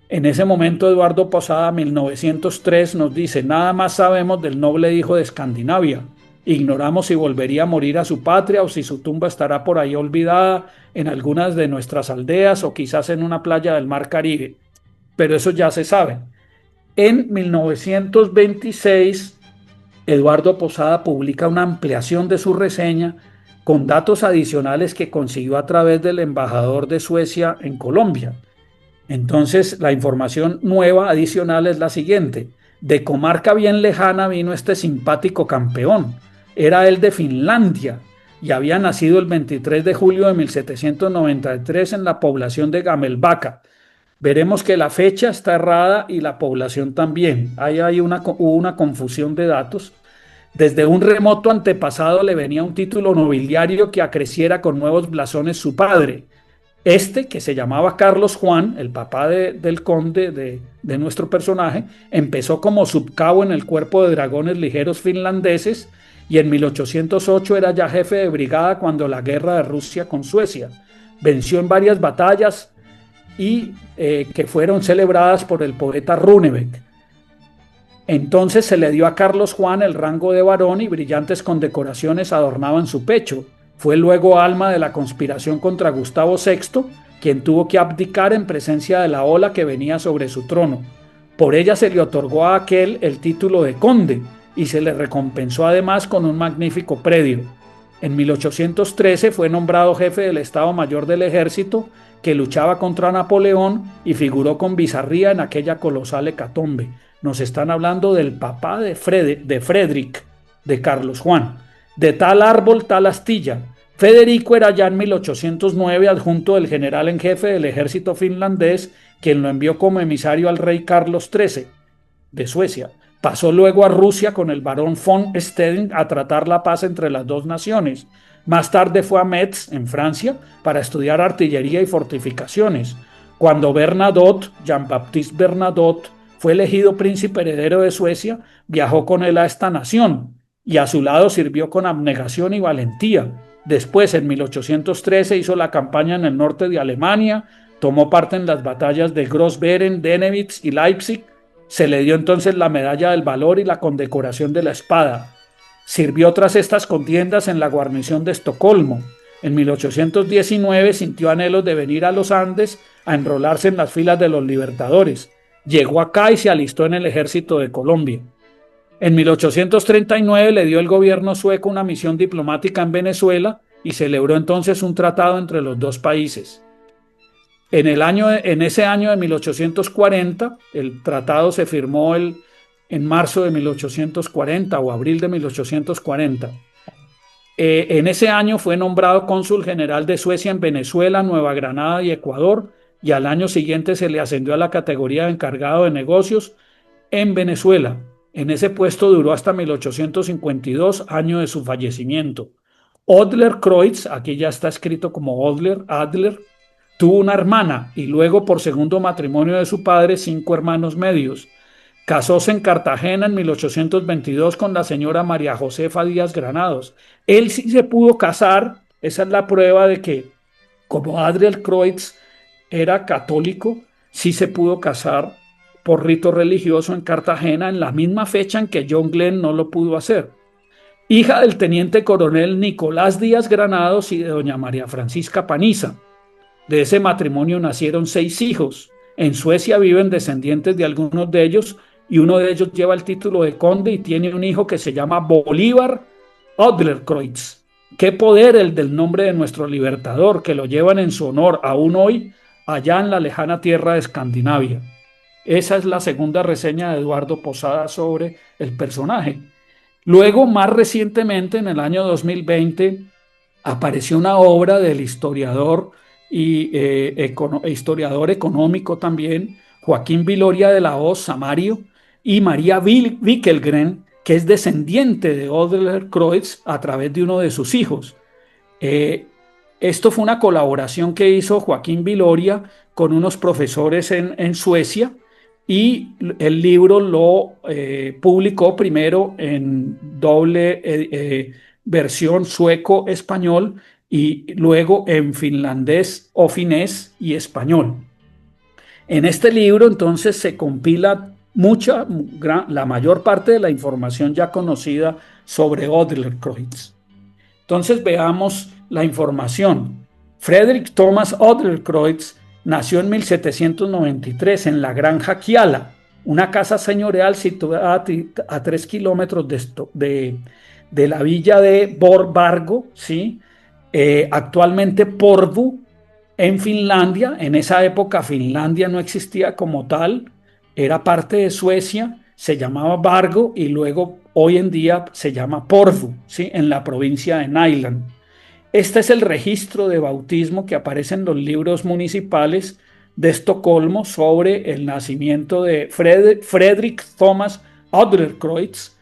En ese momento Eduardo Posada, 1903, nos dice: nada más sabemos del noble hijo de Escandinavia. Ignoramos si volvería a morir a su patria o si su tumba estará por ahí olvidada en algunas de nuestras aldeas o quizás en una playa del mar Caribe. Pero eso ya se sabe. En 1926, Eduardo Posada publica una ampliación de su reseña con datos adicionales que consiguió a través del embajador de Suecia en Colombia. Entonces, la información nueva adicional es la siguiente: de comarca bien lejana vino este simpático campeón. Era él de Finlandia y había nacido el 23 de julio de 1793 en la población de Gamelbacka. Veremos que la fecha está errada y la población también. Ahí hubo una confusión de datos. Desde un remoto antepasado le venía un título nobiliario que acreciera con nuevos blasones su padre. Este, que se llamaba Carlos Juan, el papá del conde de nuestro personaje, empezó como subcabo en el cuerpo de dragones ligeros finlandeses y en 1808 era ya jefe de brigada cuando la guerra de Rusia con Suecia. Venció en varias batallas y que fueron celebradas por el poeta Runeberg. Entonces se le dio a Carlos Juan el rango de barón y brillantes condecoraciones adornaban su pecho. Fue luego alma de la conspiración contra Gustavo VI, quien tuvo que abdicar en presencia de la ola que venía sobre su trono. Por ella se le otorgó a aquel el título de conde y se le recompensó además con un magnífico predio. En 1813 fue nombrado jefe del Estado Mayor del Ejército que luchaba contra Napoleón y figuró con bizarría en aquella colosal hecatombe. Nos están hablando del papá de Frederick, de Carlos Juan. De tal árbol, tal astilla. Federico era ya en 1809 adjunto del general en jefe del ejército finlandés quien lo envió como emisario al rey Carlos XIII de Suecia. Pasó luego a Rusia con el barón von Steding a tratar la paz entre las dos naciones. Más tarde fue a Metz, en Francia, para estudiar artillería y fortificaciones. Cuando Bernadotte, Jean-Baptiste Bernadotte, fue elegido príncipe heredero de Suecia, viajó con él a esta nación y a su lado sirvió con abnegación y valentía. Después, en 1813, hizo la campaña en el norte de Alemania, tomó parte en las batallas de Gross-Bären, Dennewitz y Leipzig. Se le dio entonces la medalla del valor y la condecoración de la espada. Sirvió tras estas contiendas en la guarnición de Estocolmo. En 1819 sintió anhelos de venir a los Andes a enrolarse en las filas de los libertadores. Llegó acá y se alistó en el ejército de Colombia. En 1839 le dio el gobierno sueco una misión diplomática en Venezuela y celebró entonces un tratado entre los dos países. En ese año de 1840, el tratado se firmó en marzo de 1840 o abril de 1840. En ese año fue nombrado cónsul general de Suecia en Venezuela, Nueva Granada y Ecuador, y al año siguiente se le ascendió a la categoría de encargado de negocios en Venezuela. En ese puesto duró hasta 1852, año de su fallecimiento. Adler-Kreutz, aquí ya está escrito como Adler, tuvo una hermana y luego, por segundo matrimonio de su padre, 5 hermanos medios. Casóse en Cartagena en 1822 con la señora María Josefa Díaz Granados. Él sí se pudo casar, esa es la prueba de que, como Adler-Kreutz era católico, sí se pudo casar por rito religioso en Cartagena en la misma fecha en que John Glenn no lo pudo hacer. Hija del teniente coronel Nicolás Díaz Granados y de doña María Francisca Paniza. De ese matrimonio nacieron 6 hijos. En Suecia viven descendientes de algunos de ellos y uno de ellos lleva el título de conde y tiene un hijo que se llama Bolívar Adler-Kreutz. Qué poder el del nombre de nuestro libertador, que lo llevan en su honor aún hoy allá en la lejana tierra de Escandinavia. Esa es la segunda reseña de Eduardo Posada sobre el personaje. Luego, más recientemente, en el año 2020, apareció una obra del historiador y historiador económico también, Joaquín Viloria de la Hoz Samario, y María Wickelgren, que es descendiente de Adler-Kreutz a través de uno de sus hijos. Esto fue una colaboración que hizo Joaquín Viloria con unos profesores en Suecia, y el libro lo publicó primero en doble versión sueco-español y luego en finlandés o finés y español. En este libro entonces se compila la mayor parte de la información ya conocida sobre Adler-Kreutz. Entonces veamos la información. Friedrich Thomas Adler-Kreutz nació en 1793 en la Granja Kiala, una casa señorial situada a 3 kilómetros de la villa de Vargo, ¿sí? Actualmente Porvoo, en Finlandia. En esa época Finlandia no existía como tal, era parte de Suecia, se llamaba Vargo y luego hoy en día se llama Porvoo, ¿sí? En la provincia de Nyland. Este es el registro de bautismo que aparece en los libros municipales de Estocolmo sobre el nacimiento de Fredrik Thomas Adler-Kreutz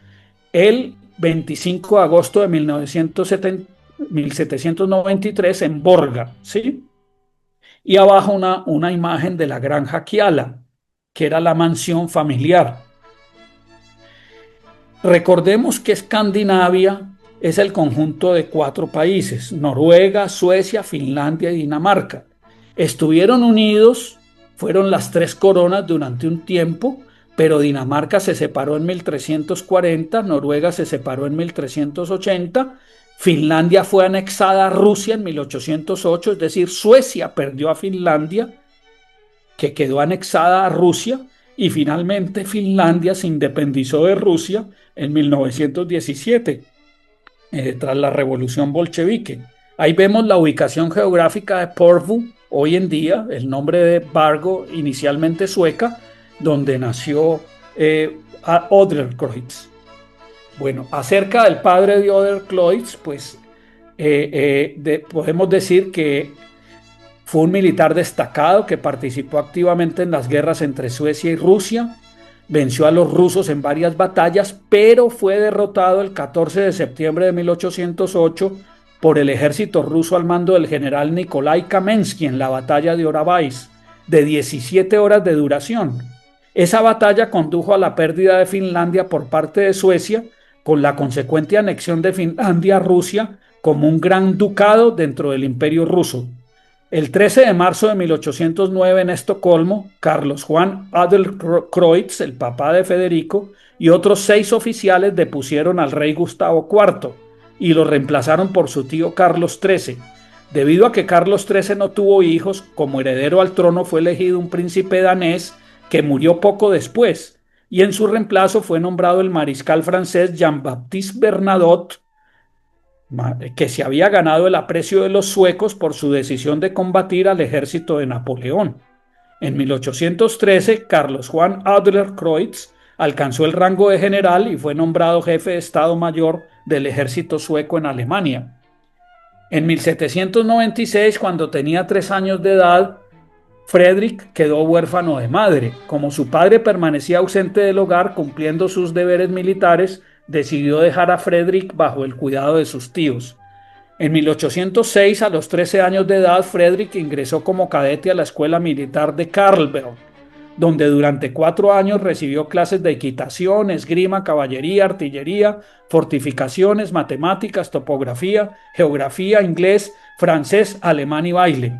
el 25 de agosto de 1793 en Borga, ¿sí? Y abajo una imagen de la Granja Kiala, que era la mansión familiar. Recordemos que Escandinavia es el conjunto de 4 países: Noruega, Suecia, Finlandia y Dinamarca. Estuvieron unidos, fueron las 3 coronas durante un tiempo, pero Dinamarca se separó en 1340, Noruega se separó en 1380, Finlandia fue anexada a Rusia en 1808, es decir, Suecia perdió a Finlandia, que quedó anexada a Rusia, y finalmente Finlandia se independizó de Rusia en 1917. Tras la revolución bolchevique. Ahí vemos la ubicación geográfica de Porvoo, hoy en día, el nombre de Vargo, inicialmente sueca, donde nació Adler-Kreutz. Bueno, acerca del padre de Adler-Kreutz, pues podemos decir que Fue un militar destacado que participó activamente en las guerras entre Suecia y Rusia. Venció a los rusos en varias batallas, pero fue derrotado el 14 de septiembre de 1808 por el ejército ruso al mando del general Nikolai Kamensky en la batalla de Orabais, de 17 horas de duración. Esa batalla condujo a la pérdida de Finlandia por parte de Suecia, con la consecuente anexión de Finlandia a Rusia como un gran ducado dentro del Imperio ruso. El 13 de marzo de 1809 en Estocolmo, Carlos Juan Adlercreutz, el papá de Federico, y otros 6 oficiales depusieron al rey Gustavo IV y lo reemplazaron por su tío Carlos XIII. Debido a que Carlos XIII no tuvo hijos, como heredero al trono fue elegido un príncipe danés que murió poco después, y en su reemplazo fue nombrado el mariscal francés Jean-Baptiste Bernadotte, que se había ganado el aprecio de los suecos por su decisión de combatir al ejército de Napoleón. En 1813, Carlos Juan Adlercreutz alcanzó el rango de general y fue nombrado jefe de Estado Mayor del ejército sueco en Alemania. En 1796, cuando tenía 3 años de edad, Frederick quedó huérfano de madre. Como su padre permanecía ausente del hogar cumpliendo sus deberes militares, decidió dejar a Frederick bajo el cuidado de sus tíos. En 1806, a los 13 años de edad, Frederick ingresó como cadete a la Escuela Militar de Karlsberg, donde durante 4 años recibió clases de equitación, esgrima, caballería, artillería, fortificaciones, matemáticas, topografía, geografía, inglés, francés, alemán y baile.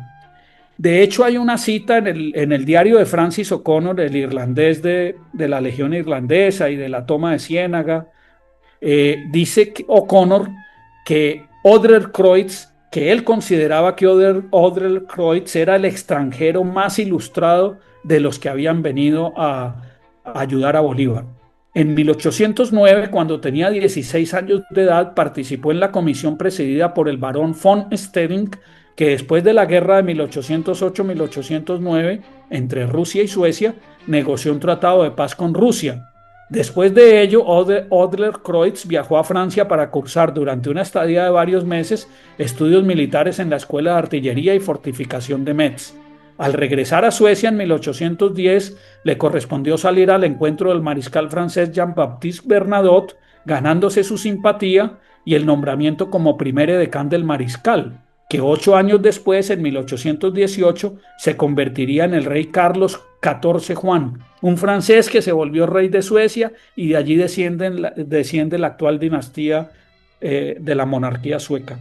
De hecho, hay una cita en el diario de Francis O'Connor, el irlandés de la Legión Irlandesa y de la toma de Ciénaga. Dice O'Connor que Adlercreutz, que él consideraba que Adlercreutz era el extranjero más ilustrado de los que habían venido a ayudar a Bolívar. En 1809, cuando tenía 16 años de edad, participó en la comisión presidida por el barón von Stering, que después de la guerra de 1808-1809 entre Rusia y Suecia, negoció un tratado de paz con Rusia. Después de ello, Adlercreutz viajó a Francia para cursar durante una estadía de varios meses estudios militares en la Escuela de Artillería y Fortificación de Metz. Al regresar a Suecia en 1810, le correspondió salir al encuentro del mariscal francés Jean-Baptiste Bernadotte, ganándose su simpatía y el nombramiento como primer edecán del mariscal, que 8 años después, en 1818, se convertiría en el rey Carlos XIV Juan, un francés que se volvió rey de Suecia, y de allí desciende la actual dinastía de la monarquía sueca.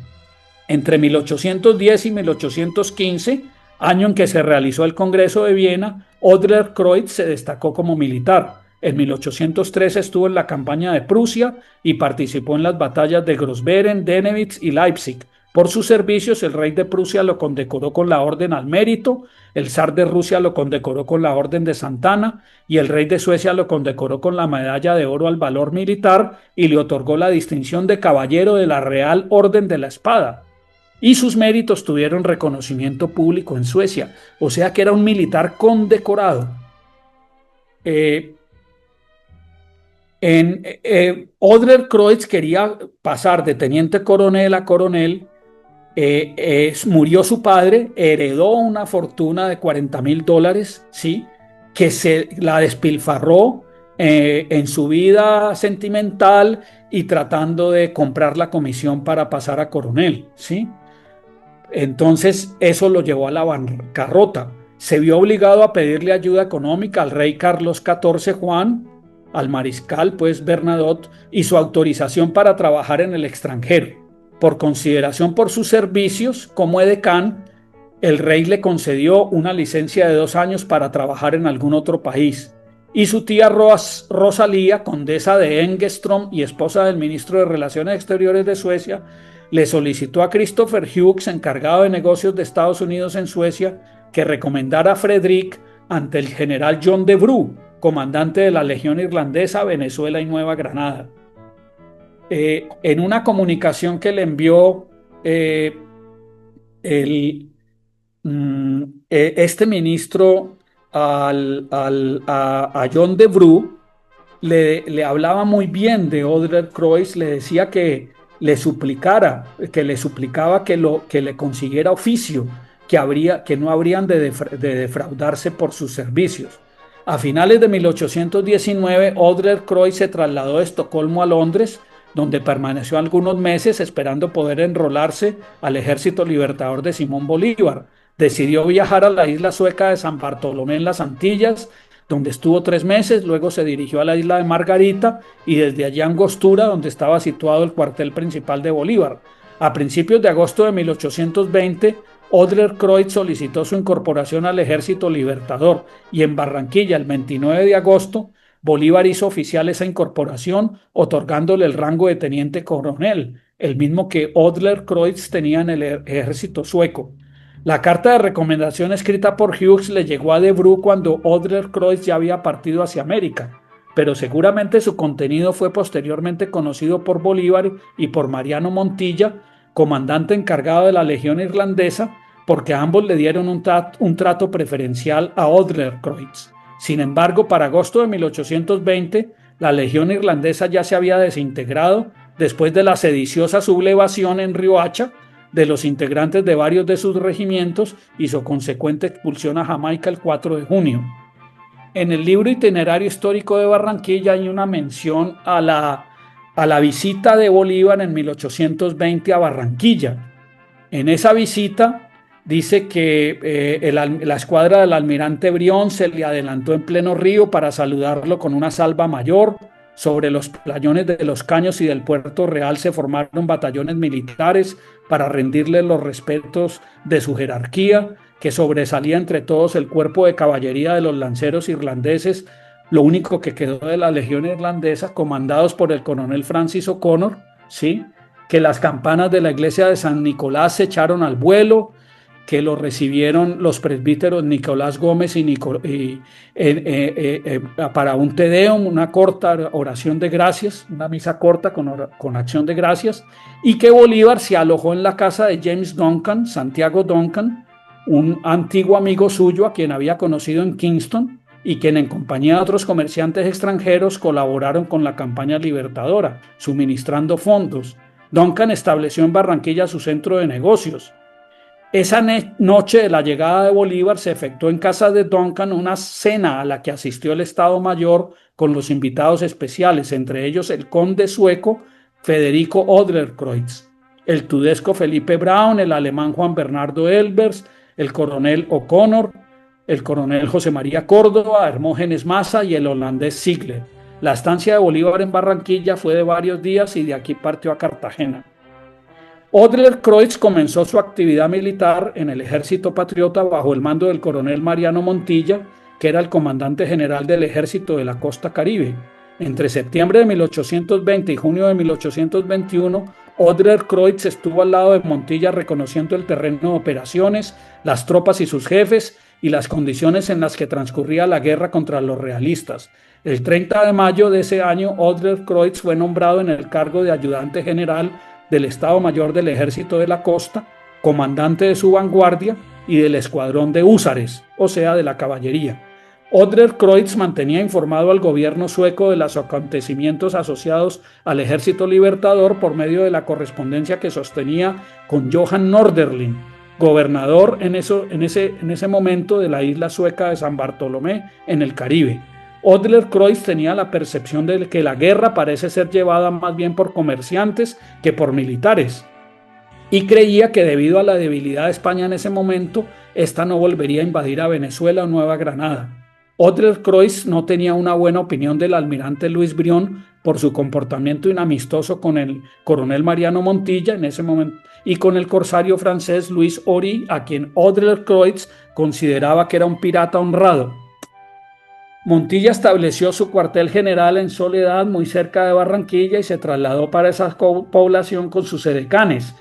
Entre 1810 y 1815, año en que se realizó el Congreso de Viena, Adlercreutz se destacó como militar. En 1813 estuvo en la campaña de Prusia y participó en las batallas de Grossbeeren, Dennewitz y Leipzig. Por sus servicios, el rey de Prusia lo condecoró con la Orden al Mérito, el zar de Rusia lo condecoró con la Orden de Santana y el rey de Suecia lo condecoró con la Medalla de Oro al Valor Militar y le otorgó la distinción de Caballero de la Real Orden de la Espada. Y sus méritos tuvieron reconocimiento público en Suecia, o sea que era un militar condecorado. Adlercreutz quería pasar de teniente coronel a coronel. Murió su padre, heredó una fortuna de $40,000, ¿sí? Que se la despilfarró en su vida sentimental y tratando de comprar la comisión para pasar a coronel, ¿sí? Entonces eso lo llevó a la bancarrota. Se vio obligado a pedirle ayuda económica al rey Carlos XIV Juan, al mariscal pues Bernadotte, y su autorización para trabajar en el extranjero. Por consideración por sus servicios como edecán, el rey le concedió una licencia de 2 años para trabajar en algún otro país. Y su tía Rosalía, condesa de Engström y esposa del ministro de Relaciones Exteriores de Suecia, le solicitó a Christopher Hughes, encargado de negocios de Estados Unidos en Suecia, que recomendara a Frederick ante el general John Devereux, comandante de la Legión Irlandesa, Venezuela y Nueva Granada. En una comunicación que le envió este ministro a John Devereux, le hablaba muy bien de Adlercreutz, le decía que le suplicaba que le consiguiera oficio, que no habrían de defraudarse por sus servicios. A finales de 1819, Odlercreutz se trasladó de Estocolmo a Londres, donde permaneció algunos meses esperando poder enrolarse al Ejército Libertador de Simón Bolívar. Decidió viajar a la isla sueca de San Bartolomé en las Antillas, donde estuvo 3 meses. Luego se dirigió a la isla de Margarita y desde allí a Angostura, donde estaba situado el cuartel principal de Bolívar. A principios de agosto de 1820, Odlercreutz solicitó su incorporación al Ejército Libertador y en Barranquilla, el 29 de agosto, Bolívar hizo oficial esa incorporación, otorgándole el rango de teniente coronel, el mismo que Odlercreutz tenía en el ejército sueco. La carta de recomendación escrita por Hughes le llegó a Debrú cuando Odlercreutz ya había partido hacia América, pero seguramente su contenido fue posteriormente conocido por Bolívar y por Mariano Montilla, comandante encargado de la Legión Irlandesa, porque ambos le dieron un trato preferencial a Odlercreutz. Sin embargo, para agosto de 1820, la Legión Irlandesa ya se había desintegrado después de la sediciosa sublevación en Riohacha de los integrantes de varios de sus regimientos y su consecuente expulsión a Jamaica el 4 de junio. En el libro Itinerario Histórico de Barranquilla hay una mención a la visita de Bolívar en 1820 a Barranquilla. En esa visita dice que la escuadra del almirante Brión se le adelantó en pleno río para saludarlo con una salva mayor. Sobre los playones de los Caños y del Puerto Real se formaron batallones militares para rendirle los respetos de su jerarquía, que sobresalía entre todos el cuerpo de caballería de los lanceros irlandeses, lo único que quedó de la Legión Irlandesa, comandados por el coronel Francis O'Connor, ¿sí? Que las campanas de la iglesia de San Nicolás se echaron al vuelo, que lo recibieron los presbíteros Nicolás Gómez para un Te Deum, una corta oración de gracias, una misa corta con acción de gracias, y que Bolívar se alojó en la casa de James Duncan, Santiago Duncan, un antiguo amigo suyo a quien había conocido en Kingston y quien en compañía de otros comerciantes extranjeros colaboraron con la campaña libertadora, suministrando fondos. Duncan estableció en Barranquilla su centro de negocios. Esa noche de la llegada de Bolívar se efectuó en casa de Duncan una cena a la que asistió el Estado Mayor con los invitados especiales, entre ellos el conde sueco Federico Odlercreutz, el tudesco Felipe Brown, el alemán Juan Bernardo Elbers, el coronel O'Connor, el coronel José María Córdoba, Hermógenes Maza y el holandés Ziegler. La estancia de Bolívar en Barranquilla fue de varios días y de aquí partió a Cartagena. Odlercreutz comenzó su actividad militar en el Ejército Patriota bajo el mando del coronel Mariano Montilla, que era el comandante general del Ejército de la Costa Caribe. Entre septiembre de 1820 y junio de 1821, Odlercreutz estuvo al lado de Montilla reconociendo el terreno de operaciones, las tropas y sus jefes y las condiciones en las que transcurría la guerra contra los realistas. El 30 de mayo de ese año, Odlercreutz fue nombrado en el cargo de ayudante general del Estado Mayor del Ejército de la Costa, comandante de su vanguardia y del escuadrón de húsares, o sea, de la caballería. Odlercreutz mantenía informado al gobierno sueco de los acontecimientos asociados al Ejército Libertador por medio de la correspondencia que sostenía con Johan Norderlin, gobernador en ese momento de la isla sueca de San Bartolomé en el Caribe. Odlercreutz tenía la percepción de que la guerra parece ser llevada más bien por comerciantes que por militares, y creía que debido a la debilidad de España en ese momento, esta no volvería a invadir a Venezuela o Nueva Granada. Odlercreutz no tenía una buena opinión del almirante Luis Brión por su comportamiento inamistoso con el coronel Mariano Montilla en ese momento y con el corsario francés Luis Ory, a quien Odlercreutz consideraba que era un pirata honrado. Montilla estableció su cuartel general en Soledad, muy cerca de Barranquilla, y se trasladó para esa población con sus edecanes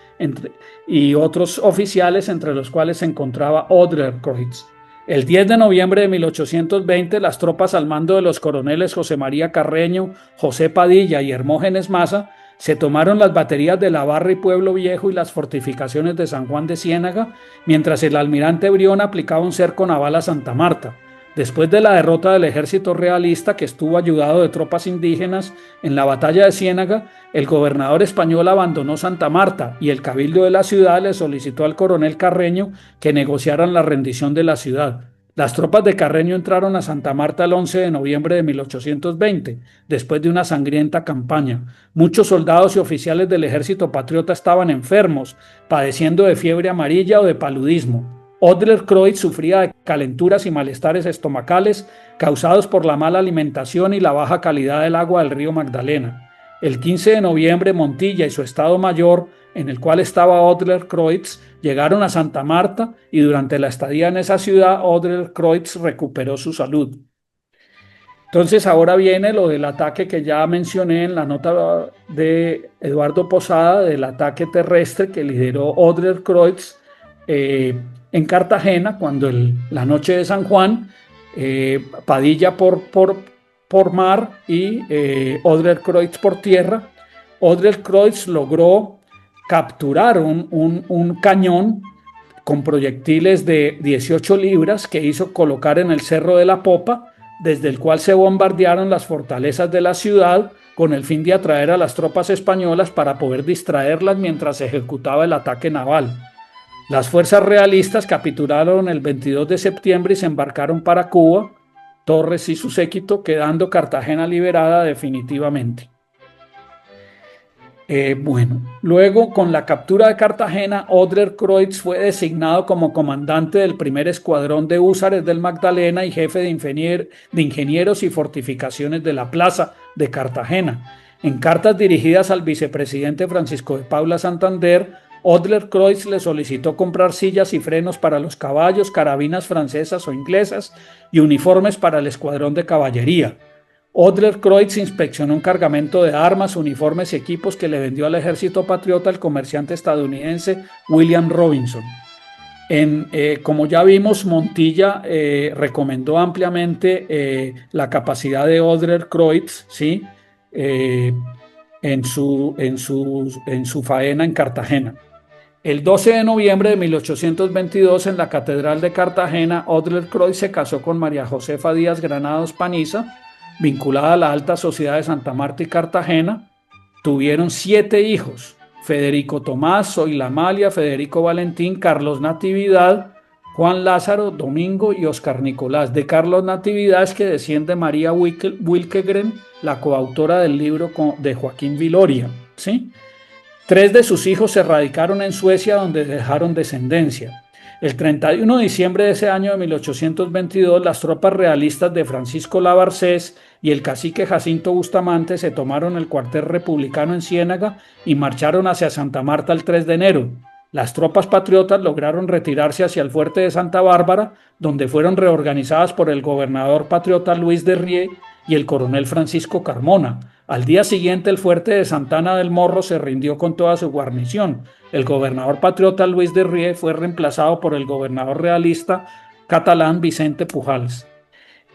y otros oficiales, entre los cuales se encontraba Odlercreutz. El 10 de noviembre de 1820, las tropas al mando de los coroneles José María Carreño, José Padilla y Hermógenes Maza se tomaron las baterías de La Barra y Pueblo Viejo y las fortificaciones de San Juan de Ciénaga, mientras el almirante Brión aplicaba un cerco naval a Santa Marta. Después de la derrota del ejército realista, que estuvo ayudado de tropas indígenas en la batalla de Ciénaga, el gobernador español abandonó Santa Marta y el cabildo de la ciudad le solicitó al coronel Carreño que negociaran la rendición de la ciudad. Las tropas de Carreño entraron a Santa Marta el 11 de noviembre de 1820, después de una sangrienta campaña. Muchos soldados y oficiales del ejército patriota estaban enfermos, padeciendo de fiebre amarilla o de paludismo. Odler-Croix sufría de calenturas y malestares estomacales causados por la mala alimentación y la baja calidad del agua del río Magdalena. El 15 de noviembre, Montilla y su Estado Mayor, en el cual estaba Odler-Croix, llegaron a Santa Marta y durante la estadía en esa ciudad, Odler-Croix recuperó su salud. Entonces ahora viene lo del ataque que ya mencioné en la nota de Eduardo Posada, del ataque terrestre que lideró Odler-Croix en Cartagena, cuando la noche de San Juan, Padilla por mar y Odler-Croix por tierra. Odler-Croix logró capturar un cañón con proyectiles de 18 libras que hizo colocar en el Cerro de la Popa, desde el cual se bombardearon las fortalezas de la ciudad con el fin de atraer a las tropas españolas para poder distraerlas mientras se ejecutaba el ataque naval. Las fuerzas realistas capitularon el 22 de septiembre y se embarcaron para Cuba, Torres y su séquito, quedando Cartagena liberada definitivamente. Luego, con la captura de Cartagena, Odler-Croix fue designado como comandante del primer escuadrón de húsares del Magdalena y jefe de ingenieros y fortificaciones de la plaza de Cartagena. En cartas dirigidas al vicepresidente Francisco de Paula Santander, Odler-Croix le solicitó comprar sillas y frenos para los caballos, carabinas francesas o inglesas y uniformes para el escuadrón de caballería. Odler-Croix inspeccionó un cargamento de armas, uniformes y equipos que le vendió al ejército patriota el comerciante estadounidense William Robinson. Como ya vimos, Montilla recomendó ampliamente la capacidad de Odler-Croix, ¿sí? En su faena en Cartagena. El 12 de noviembre de 1822, en la Catedral de Cartagena, Odler-Croix se casó con María Josefa Díaz Granados Paniza, vinculada a la alta sociedad de Santa Marta y Cartagena. Tuvieron 7 hijos: Federico Tomás, Zoila Amalia, Federico Valentín, Carlos Natividad, Juan Lázaro, Domingo y Oscar Nicolás. De Carlos Natividad es que desciende María Wilkegren, la coautora del libro de Joaquín Viloria, ¿sí? 3 de sus hijos se radicaron en Suecia, donde dejaron descendencia. El 31 de diciembre de ese año de 1822, las tropas realistas de Francisco Labarcés y el cacique Jacinto Bustamante se tomaron el cuartel republicano en Ciénaga y marcharon hacia Santa Marta el 3 de enero. Las tropas patriotas lograron retirarse hacia el fuerte de Santa Bárbara, donde fueron reorganizadas por el gobernador patriota Luis de Rie y el coronel Francisco Carmona. Al día siguiente, el fuerte de Santana del Morro se rindió con toda su guarnición. El gobernador patriota Luis de Rie fue reemplazado por el gobernador realista catalán Vicente Pujals.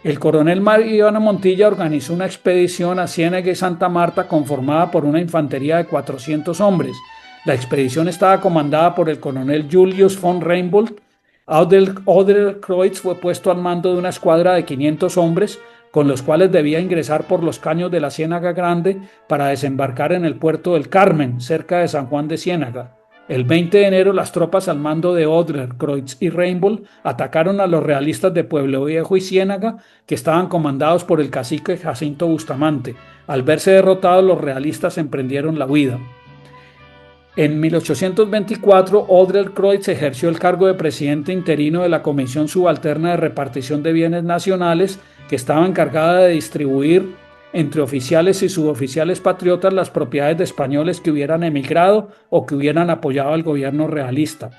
El coronel Mariano Montilla organizó una expedición a Ciénaga y Santa Marta conformada por una infantería de 400 hombres. La expedición estaba comandada por el coronel Julius von Reinbold. Odler-Croix fue puesto al mando de una escuadra de 500 hombres, con los cuales debía ingresar por los caños de la Ciénaga Grande para desembarcar en el puerto del Carmen, cerca de San Juan de Ciénaga. El 20 de enero, las tropas al mando de Odler-Croix y Reinbold atacaron a los realistas de Pueblo Viejo y Ciénaga, que estaban comandados por el cacique Jacinto Bustamante. Al verse derrotados, los realistas emprendieron la huida. En 1824, Odler-Croix ejerció el cargo de presidente interino de la Comisión Subalterna de Repartición de Bienes Nacionales, que estaba encargada de distribuir entre oficiales y suboficiales patriotas las propiedades de españoles que hubieran emigrado o que hubieran apoyado al gobierno realista.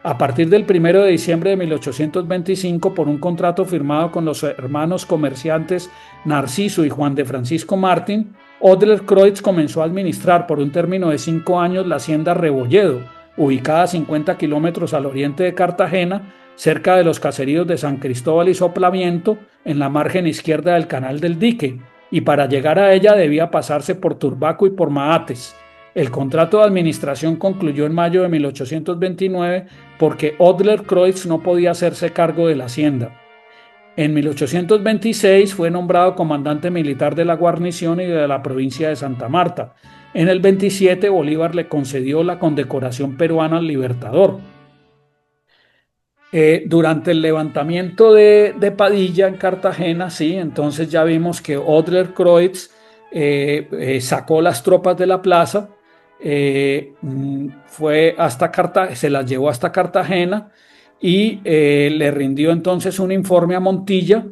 A partir del 1 de diciembre de 1825, por un contrato firmado con los hermanos comerciantes Narciso y Juan de Francisco Martín, Odler-Croix comenzó a administrar por un término de 5 años la hacienda Rebolledo, ubicada a 50 kilómetros al oriente de Cartagena, cerca de los caseríos de San Cristóbal y Soplamiento, en la margen izquierda del Canal del Dique, y para llegar a ella debía pasarse por Turbaco y por Maates. El contrato de administración concluyó en mayo de 1829 porque Odler-Croix no podía hacerse cargo de la hacienda. En 1826 fue nombrado comandante militar de la guarnición y de la provincia de Santa Marta. En el 27 Bolívar le concedió la condecoración peruana al Libertador. Durante el levantamiento de Padilla en Cartagena, sí, entonces ya vimos que Odler-Croix sacó las tropas de la plaza, fue hasta Cartagena, se las llevó hasta Cartagena y le rindió entonces un informe a Montilla.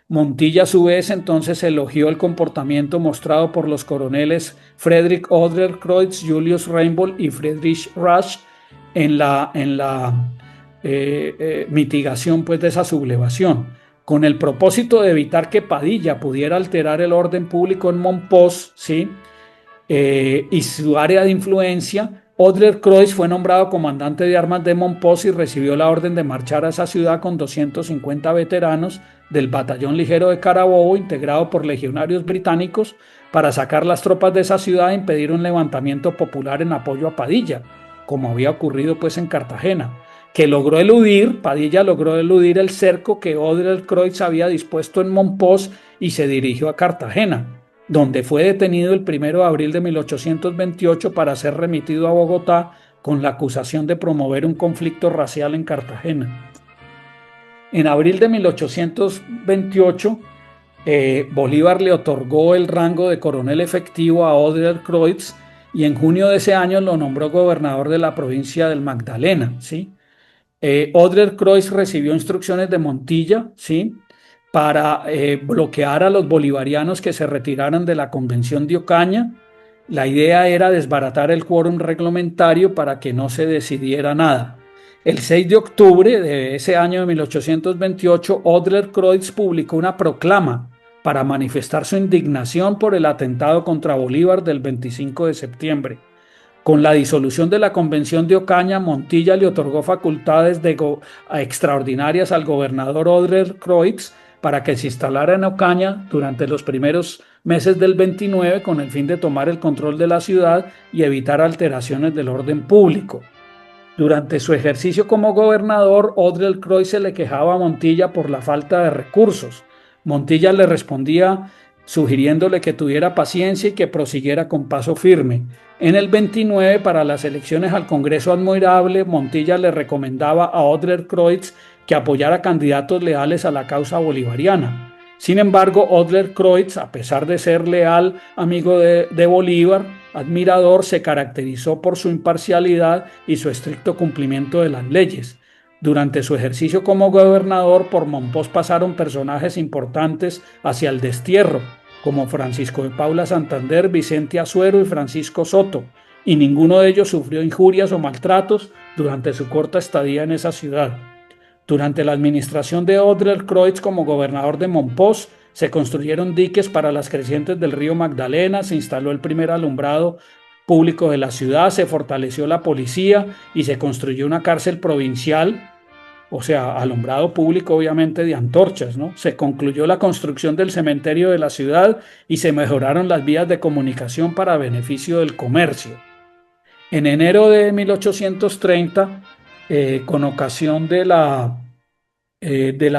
Montilla a su vez entonces elogió el comportamiento mostrado por los coroneles Frederick Odler-Croix, Julius Rainbow y Friedrich Rasch en la mitigación pues de esa sublevación, con el propósito de evitar que Padilla pudiera alterar el orden público en Mompox, ¿sí? Y su área de influencia. Odler-Croix fue nombrado comandante de armas de Mompox y recibió la orden de marchar a esa ciudad con 250 veteranos del batallón ligero de Carabobo, integrado por legionarios británicos, para sacar las tropas de esa ciudad e impedir un levantamiento popular en apoyo a Padilla, como había ocurrido pues en Cartagena, que logró eludir, Padilla logró eludir el cerco que Odler-Croix había dispuesto en Mompox y se dirigió a Cartagena, donde fue detenido el 1 de abril de 1828 para ser remitido a Bogotá con la acusación de promover un conflicto racial en Cartagena. En abril de 1828, Bolívar le otorgó el rango de coronel efectivo a Odler-Croix y en junio de ese año lo nombró gobernador de la provincia del Magdalena, ¿sí? Odler-Croix recibió instrucciones de Montilla, ¿sí? Para bloquear a los bolivarianos que se retiraran de la Convención de Ocaña. La idea era desbaratar el quórum reglamentario para que no se decidiera nada. El 6 de octubre de ese año de 1828, Odler-Croix publicó una proclama para manifestar su indignación por el atentado contra Bolívar del 25 de septiembre. Con la disolución de la Convención de Ocaña, Montilla le otorgó facultades extraordinarias al gobernador Odler-Croix para que se instalara en Ocaña durante los primeros meses del 29 con el fin de tomar el control de la ciudad y evitar alteraciones del orden público. Durante su ejercicio como gobernador, Odler-Croix se le quejaba a Montilla por la falta de recursos. Montilla le respondía sugiriéndole que tuviera paciencia y que prosiguiera con paso firme. En el 29, para las elecciones al Congreso Admirable, Montilla le recomendaba a Odler-Croix que apoyara candidatos leales a la causa bolivariana. Sin embargo, Odler-Croix, a pesar de ser leal amigo de Bolívar, admirador, se caracterizó por su imparcialidad y su estricto cumplimiento de las leyes. Durante su ejercicio como gobernador, por Mompox pasaron personajes importantes hacia el destierro, como Francisco de Paula Santander, Vicente Azuero y Francisco Soto, y ninguno de ellos sufrió injurias o maltratos durante su corta estadía en esa ciudad. Durante la administración de Odler-Croix como gobernador de Mompox, se construyeron diques para las crecientes del río Magdalena, se instaló el primer alumbrado público de la ciudad, se fortaleció la policía y se construyó una cárcel provincial, o sea, alumbrado público obviamente de antorchas, ¿no? Se concluyó la construcción del cementerio de la ciudad y se mejoraron las vías de comunicación para beneficio del comercio. En enero de 1830, con ocasión de la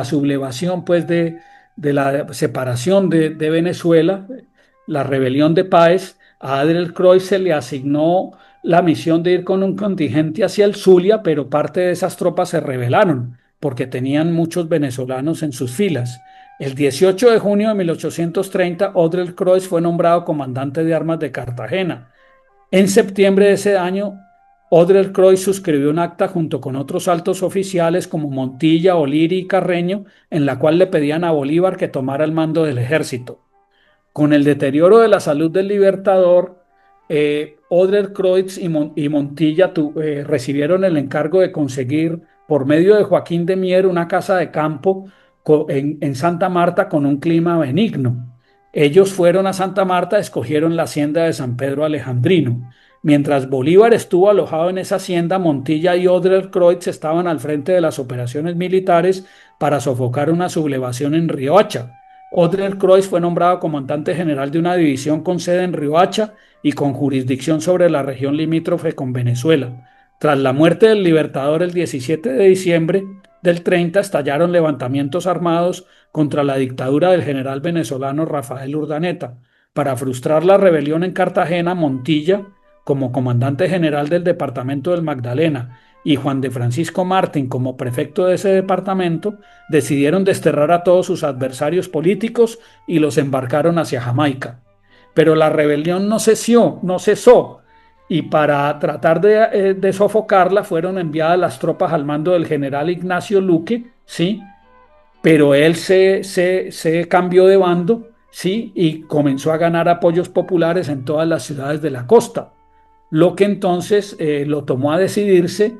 sublevación, pues de la separación de Venezuela, la rebelión de Páez, a Odler-Croix se le asignó la misión de ir con un contingente hacia el Zulia, pero parte de esas tropas se rebelaron porque tenían muchos venezolanos en sus filas. El 18 de junio de 1830, Odler-Croix fue nombrado comandante de armas de Cartagena. En septiembre de ese año, Odler-Croix suscribió un acta junto con otros altos oficiales como Montilla, Oliri y Carreño, en la cual le pedían a Bolívar que tomara el mando del ejército. Con el deterioro de la salud del Libertador, Odler-Croix y Montilla recibieron el encargo de conseguir, por medio de Joaquín de Mier, una casa de campo en Santa Marta con un clima benigno. Ellos fueron a Santa Marta, escogieron la hacienda de San Pedro Alejandrino. Mientras Bolívar estuvo alojado en esa hacienda, Montilla y Odler-Croix estaban al frente de las operaciones militares para sofocar una sublevación en Riohacha. Odler-Croix fue nombrado comandante general de una división con sede en Riohacha y con jurisdicción sobre la región limítrofe con Venezuela. Tras la muerte del Libertador el 17 de diciembre, del 30 estallaron levantamientos armados contra la dictadura del general venezolano Rafael Urdaneta. Para frustrar la rebelión en Cartagena, Montilla, como comandante general del departamento del Magdalena, y Juan de Francisco Martín como prefecto de ese departamento, decidieron desterrar a todos sus adversarios políticos y los embarcaron hacia Jamaica. Pero la rebelión no cesó, y para tratar de sofocarla fueron enviadas las tropas al mando del general Ignacio Luque, ¿sí? Pero él se cambió de bando, ¿sí? Y comenzó a ganar apoyos populares en todas las ciudades de la costa, lo que entonces lo tomó a decidirse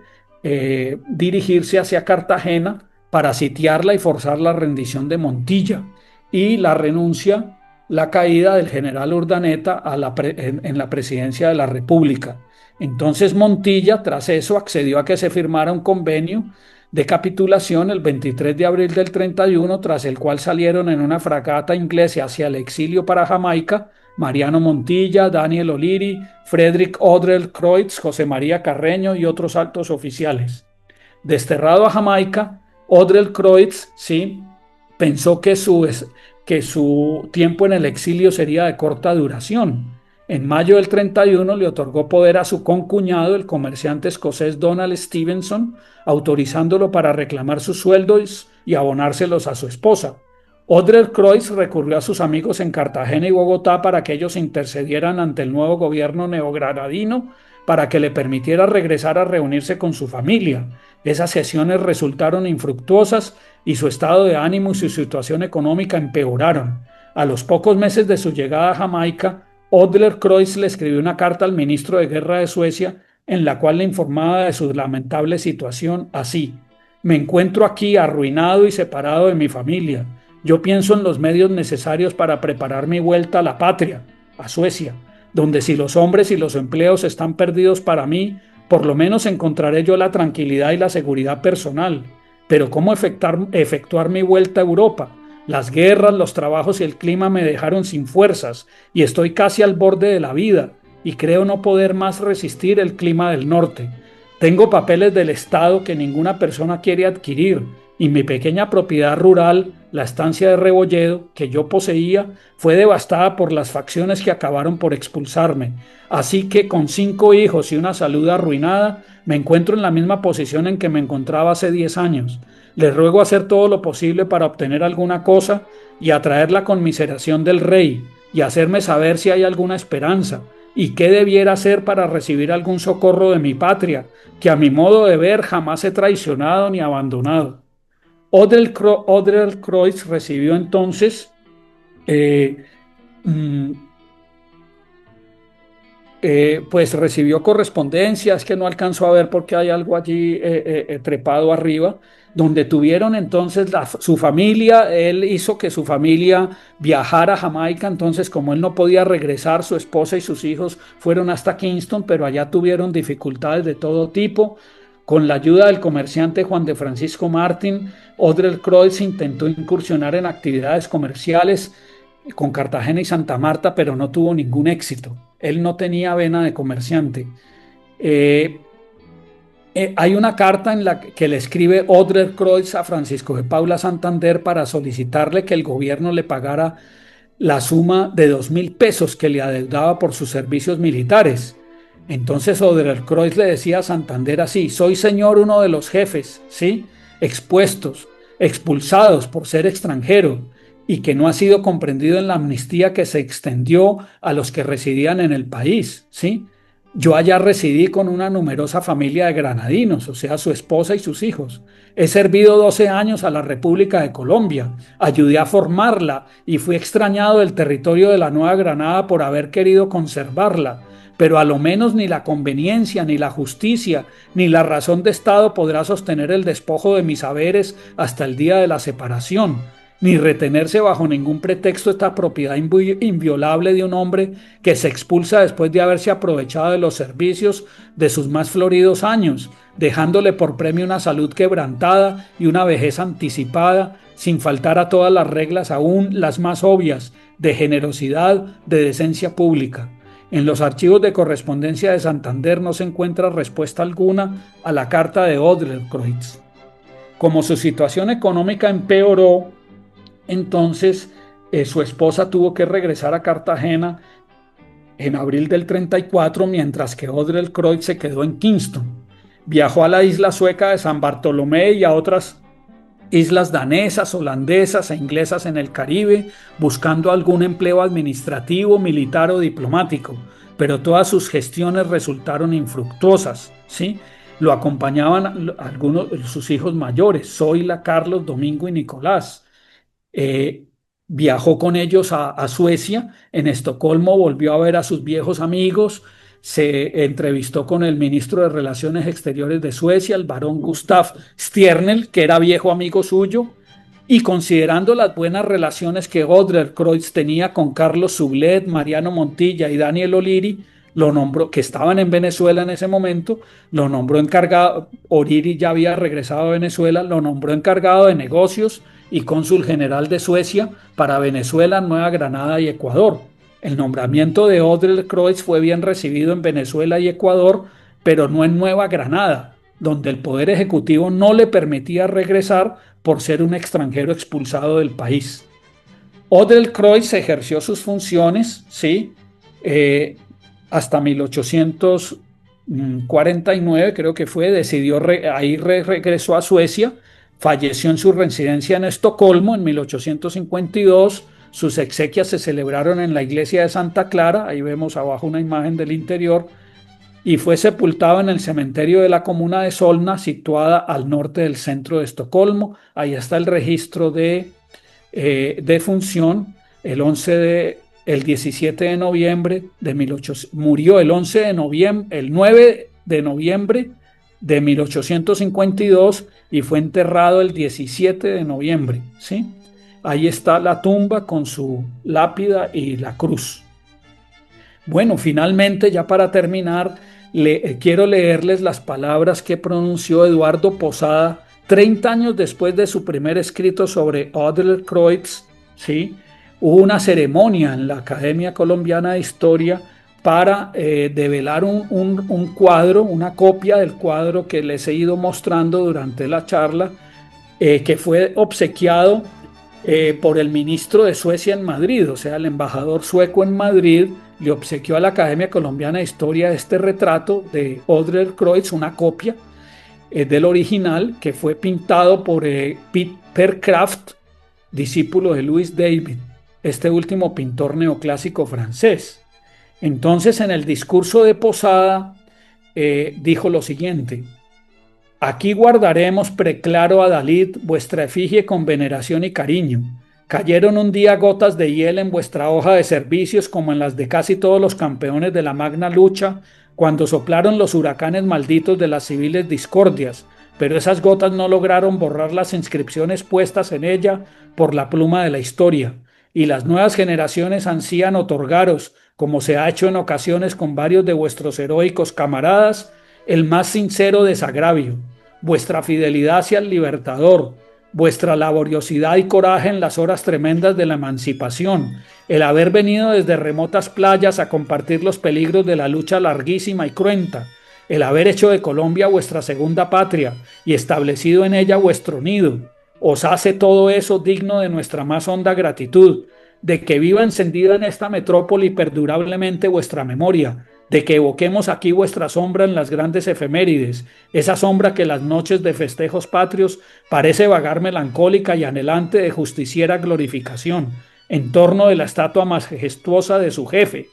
dirigirse hacia Cartagena para sitiarla y forzar la rendición de Montilla y la caída del general Urdaneta en la presidencia de la República. Entonces Montilla, tras eso, accedió a que se firmara un convenio de capitulación el 23 de abril del 31, tras el cual salieron en una fragata inglesa hacia el exilio para Jamaica Mariano Montilla, Daniel O'Leary, Frederick Odrell Croix, José María Carreño y otros altos oficiales. Desterrado a Jamaica, Odrell Croix, sí, pensó que su tiempo en el exilio sería de corta duración. En mayo del 31 le otorgó poder a su concuñado, el comerciante escocés Donald Stevenson, autorizándolo para reclamar sus sueldos y abonárselos a su esposa. Odrell Croix recurrió a sus amigos en Cartagena y Bogotá para que ellos intercedieran ante el nuevo gobierno neogranadino para que le permitiera regresar a reunirse con su familia. Esas sesiones resultaron infructuosas y su estado de ánimo y su situación económica empeoraron. A los pocos meses de su llegada a Jamaica, Odrell Croix le escribió una carta al ministro de Guerra de Suecia en la cual le informaba de su lamentable situación así: me encuentro aquí arruinado y separado de mi familia. Yo pienso en los medios necesarios para preparar mi vuelta a la patria, a Suecia, donde si los hombres y los empleos están perdidos para mí, por lo menos encontraré yo la tranquilidad y la seguridad personal. Pero ¿cómo efectuar mi vuelta a Europa? Las guerras, los trabajos y el clima me dejaron sin fuerzas y estoy casi al borde de la vida y creo no poder más resistir el clima del norte. Tengo papeles del Estado que ninguna persona quiere adquirir y mi pequeña propiedad rural, la estancia de Rebolledo, que yo poseía, fue devastada por las facciones que acabaron por expulsarme. Así que con 5 hijos y una salud arruinada, me encuentro en la misma posición en que me encontraba hace 10 años. Les ruego hacer todo lo posible para obtener alguna cosa y atraer la conmiseración del rey y hacerme saber si hay alguna esperanza y qué debiera hacer para recibir algún socorro de mi patria, que a mi modo de ver jamás he traicionado ni abandonado. Odrell Croix recibió entonces eh, mm, pues recibió correspondencias que no alcanzó a ver porque hay algo allí trepado arriba, donde tuvieron entonces su familia. Él hizo que su familia viajara a Jamaica, entonces como él no podía regresar, su esposa y sus hijos fueron hasta Kingston, pero allá tuvieron dificultades de todo tipo. Con la ayuda del comerciante Juan de Francisco Martín, Odrell Croix intentó incursionar en actividades comerciales con Cartagena y Santa Marta, pero no tuvo ningún éxito. Él no tenía vena de comerciante. Eh, Hay una carta en la que le escribe Odrell Croix a Francisco de Paula Santander para solicitarle que el gobierno le pagara la suma de 2.000 pesos que le adeudaba por sus servicios militares. Entonces Odrell Croix le decía a Santander así: soy señor uno de los jefes, ¿sí? Expuestos, expulsados por ser extranjero y que no ha sido comprendido en la amnistía que se extendió a los que residían en el país, ¿sí? Yo allá residí con una numerosa familia de granadinos, o sea, su esposa y sus hijos. He servido 12 años a la República de Colombia, ayudé a formarla y fui extrañado del territorio de la Nueva Granada por haber querido conservarla. Pero a lo menos ni la conveniencia, ni la justicia, ni la razón de Estado podrá sostener el despojo de mis haberes hasta el día de la separación, ni retenerse bajo ningún pretexto esta propiedad inviolable de un hombre que se expulsa después de haberse aprovechado de los servicios de sus más floridos años, dejándole por premio una salud quebrantada y una vejez anticipada, sin faltar a todas las reglas, aún las más obvias, de generosidad, de decencia pública. En los archivos de correspondencia de Santander no se encuentra respuesta alguna a la carta de Odrell Croix. Como su situación económica empeoró, entonces su esposa tuvo que regresar a Cartagena en abril del 34, mientras que Odell-Croix se quedó en Kingston. Viajó a la isla sueca de San Bartolomé y a otras islas danesas, holandesas e inglesas en el Caribe, buscando algún empleo administrativo, militar o diplomático, pero todas sus gestiones resultaron infructuosas, ¿sí? Lo acompañaban algunos de sus hijos mayores, Zoila, Carlos, Domingo y Nicolás. Eh, Viajó con ellos a Suecia. En Estocolmo volvió a ver a sus viejos amigos. Se entrevistó con el ministro de Relaciones Exteriores de Suecia, el barón Gustav Stiernel, que era viejo amigo suyo, y considerando las buenas relaciones que Odell-Croix tenía con Carlos Sublet, Mariano Montilla y Daniel O'Leary, lo nombró, que estaban en Venezuela en ese momento, lo nombró encargado. O'Leary ya había regresado a Venezuela, lo nombró encargado de negocios y cónsul general de Suecia para Venezuela, Nueva Granada y Ecuador. El nombramiento de Odell-Croix fue bien recibido en Venezuela y Ecuador, pero no en Nueva Granada, donde el Poder Ejecutivo no le permitía regresar por ser un extranjero expulsado del país. Odell-Croix ejerció sus funciones, ¿sí? Hasta 1849, creo que fue, decidió, regresó a Suecia, falleció en su residencia en Estocolmo en 1852. Sus exequias se celebraron en la iglesia de Santa Clara, ahí vemos abajo una imagen del interior, y fue sepultado en el cementerio de la comuna de Solna, situada al norte del centro de Estocolmo. Ahí está el registro de función. El 17 de noviembre de 1800, murió el 11 de noviembre, el 9 de noviembre de 1852 y fue enterrado el 17 de noviembre, ¿sí? Ahí está la tumba con su lápida y la cruz. Bueno, finalmente, ya para terminar, quiero leerles las palabras que pronunció Eduardo Posada 30 años después de su primer escrito sobre Odell-Croix, ¿sí? Hubo una ceremonia en la Academia Colombiana de Historia para develar un cuadro, una copia del cuadro que les he ido mostrando durante la charla, que fue obsequiado por el ministro de Suecia en Madrid, o sea, el embajador sueco en Madrid le obsequió a la Academia Colombiana de Historia este retrato de Odell-Croix, una copia del original, que fue pintado por Peter Craft, discípulo de Louis David, este último pintor neoclásico francés. Entonces, en el discurso de Posada, dijo lo siguiente: aquí guardaremos preclaro a Dalit vuestra efigie con veneración y cariño. Cayeron un día gotas de hiel en vuestra hoja de servicios como en las de casi todos los campeones de la magna lucha, cuando soplaron los huracanes malditos de las civiles discordias, pero esas gotas no lograron borrar las inscripciones puestas en ella por la pluma de la historia, y las nuevas generaciones ansían otorgaros, como se ha hecho en ocasiones con varios de vuestros heroicos camaradas, el más sincero desagravio, vuestra fidelidad hacia el Libertador, vuestra laboriosidad y coraje en las horas tremendas de la emancipación, el haber venido desde remotas playas a compartir los peligros de la lucha larguísima y cruenta, el haber hecho de Colombia vuestra segunda patria y establecido en ella vuestro nido, os hace todo eso digno de nuestra más honda gratitud, de que viva encendida en esta metrópoli perdurablemente vuestra memoria, de que evoquemos aquí vuestra sombra en las grandes efemérides, esa sombra que las noches de festejos patrios parece vagar melancólica y anhelante de justiciera glorificación, en torno de la estatua majestuosa de su jefe,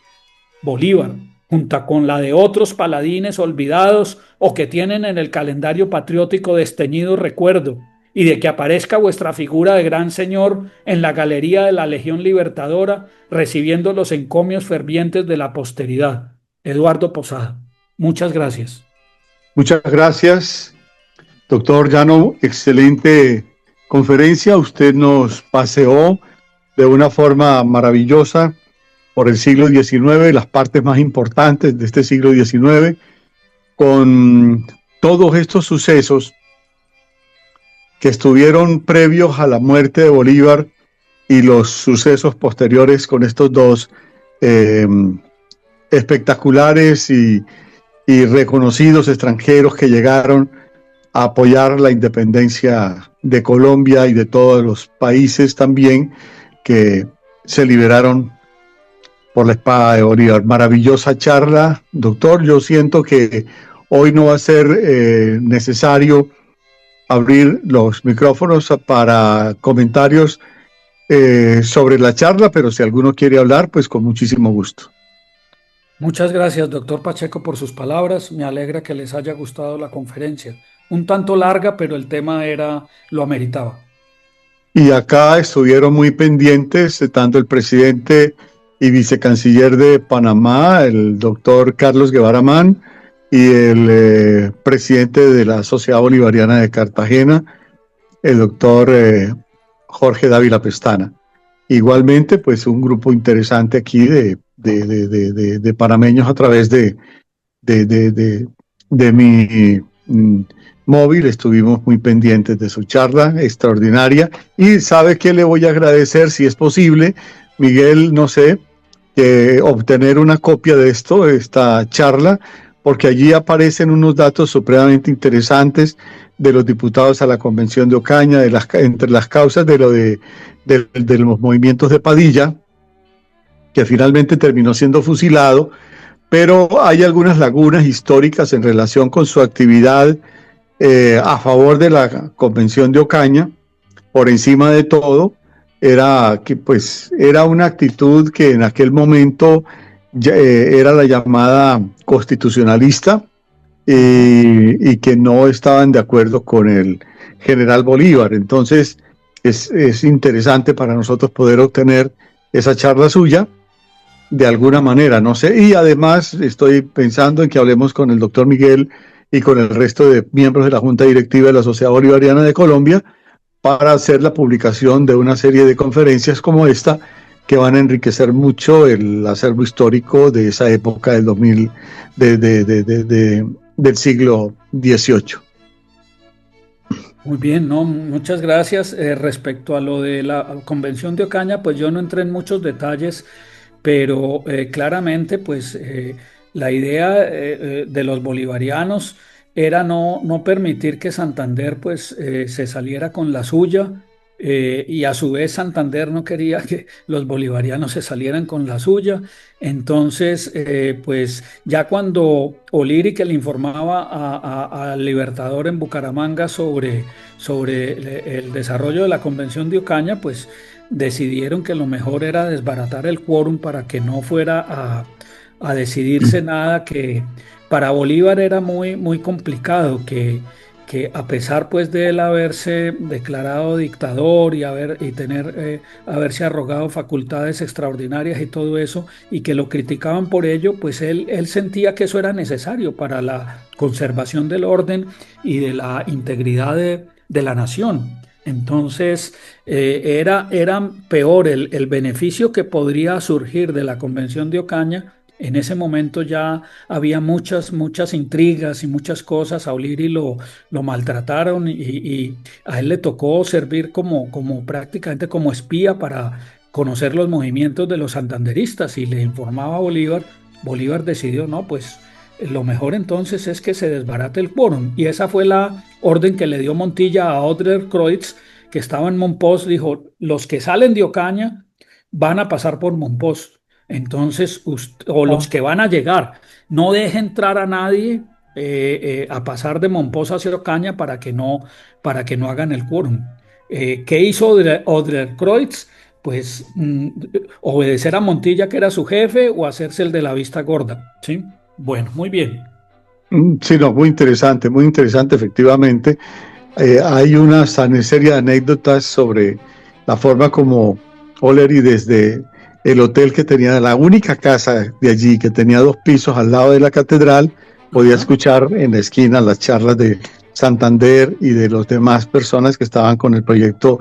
Bolívar, junto con la de otros paladines olvidados o que tienen en el calendario patriótico desteñido recuerdo, y de que aparezca vuestra figura de gran señor en la galería de la Legión Libertadora, recibiendo los encomios fervientes de la posteridad. Eduardo Posada. Muchas gracias. Muchas gracias, doctor Llano. Excelente conferencia. Usted nos paseó de una forma maravillosa por el siglo XIX, las partes más importantes de este siglo XIX, con todos estos sucesos que estuvieron previos a la muerte de Bolívar y los sucesos posteriores con estos dos espectaculares y reconocidos extranjeros que llegaron a apoyar la independencia de Colombia y de todos los países también que se liberaron por la espada de Bolívar. Maravillosa charla, doctor. Yo siento que hoy no va a ser necesario abrir los micrófonos para comentarios sobre la charla, pero si alguno quiere hablar, pues con muchísimo gusto. Muchas gracias, doctor Pacheco, por sus palabras. Me alegra que les haya gustado la conferencia. Un tanto larga, pero el tema lo ameritaba. Y acá estuvieron muy pendientes, tanto el presidente y vicecanciller de Panamá, el doctor Carlos Guevara Mann, y el presidente de la Sociedad Bolivariana de Cartagena, el doctor Jorge Dávila Pestana. Igualmente, pues un grupo interesante aquí de panameños a través de mi móvil. Estuvimos muy pendientes de su charla extraordinaria. Y sabe que le voy a agradecer, si es posible, Miguel, no sé, obtener una copia de esta charla, porque allí aparecen unos datos supremamente interesantes de los diputados a la Convención de Ocaña, entre las causas de los movimientos de Padilla, que finalmente terminó siendo fusilado, pero hay algunas lagunas históricas en relación con su actividad a favor de la Convención de Ocaña. Por encima de todo, era una actitud que en aquel momento era la llamada constitucionalista, y que no estaban de acuerdo con el general Bolívar. Entonces es interesante para nosotros poder obtener esa charla suya de alguna manera, no sé, y además estoy pensando en que hablemos con el doctor Miguel y con el resto de miembros de la Junta Directiva de la Sociedad Bolivariana de Colombia para hacer la publicación de una serie de conferencias como esta, que van a enriquecer mucho el acervo histórico de esa época del del siglo XVIII. Muy bien, no, muchas gracias. Respecto a lo de la Convención de Ocaña, pues yo no entré en muchos detalles, pero claramente, pues la idea de los bolivarianos era no permitir que Santander pues se saliera con la suya, y a su vez Santander no quería que los bolivarianos se salieran con la suya. Entonces, pues ya cuando O'Leary, que le informaba al Libertador en Bucaramanga sobre el desarrollo de la Convención de Ocaña, pues decidieron que lo mejor era desbaratar el quórum para que no fuera a decidirse nada, que para Bolívar era muy complicado, que a pesar pues de él haberse declarado dictador y haberse arrogado facultades extraordinarias y todo eso, y que lo criticaban por ello, pues él sentía que eso era necesario para la conservación del orden y de la integridad de la nación. Entonces, era peor el beneficio que podría surgir de la Convención de Ocaña. En ese momento ya había muchas intrigas y muchas cosas. A O'Leary lo maltrataron, y a él le tocó servir como prácticamente como espía para conocer los movimientos de los santanderistas, y le informaba a Bolívar. Bolívar decidió, no, pues lo mejor entonces es que se desbarate el quórum, y esa fue la orden que le dio Montilla a Odrer-Croix, que estaba en Mompox. Dijo: los que salen de Ocaña van a pasar por Mompox. Entonces, o los que van a llegar, no deje entrar a nadie a pasar de Mompox hacia Ocaña para que no hagan el quórum. ¿Qué hizo Odrer-Croix? Pues obedecer a Montilla, que era su jefe, o hacerse el de la vista gorda, ¿sí? Bueno, muy bien. Sí, no, muy interesante, efectivamente. Hay una serie de anécdotas sobre la forma como O'Leary, desde el hotel que tenía, la única casa de allí, que tenía 2 pisos al lado de la catedral, podía escuchar en la esquina las charlas de Santander y de las demás personas que estaban con el proyecto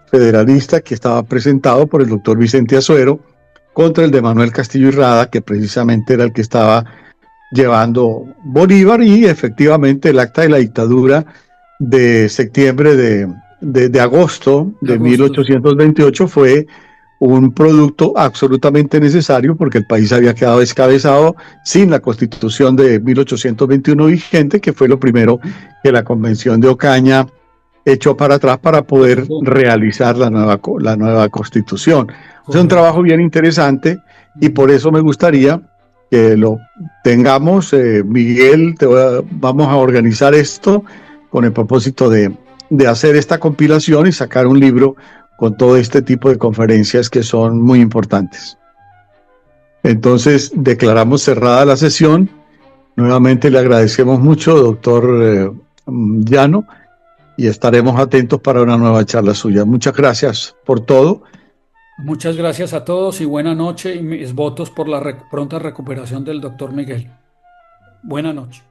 federalista, que estaba presentado por el doctor Vicente Azuero, contra el de Manuel Castillo y Rada, que precisamente era el que estaba llevando Bolívar. Y efectivamente el acta de la dictadura de septiembre de agosto de 1828 fue un producto absolutamente necesario porque el país había quedado descabezado sin la Constitución de 1821 vigente, que fue lo primero que la Convención de Ocaña echó para atrás para poder Correcto. realizar la nueva Constitución. Es un Correcto. trabajo bien interesante y Ujú. por eso me gustaría que lo tengamos. Miguel, vamos a organizar esto con el propósito de hacer esta compilación y sacar un libro con todo este tipo de conferencias que son muy importantes. Entonces, declaramos cerrada la sesión. Nuevamente le agradecemos mucho, doctor Llano, y estaremos atentos para una nueva charla suya. Muchas gracias por todo. Muchas gracias a todos y buena noche y mis votos por la pronta recuperación del doctor Miguel. Buena noche.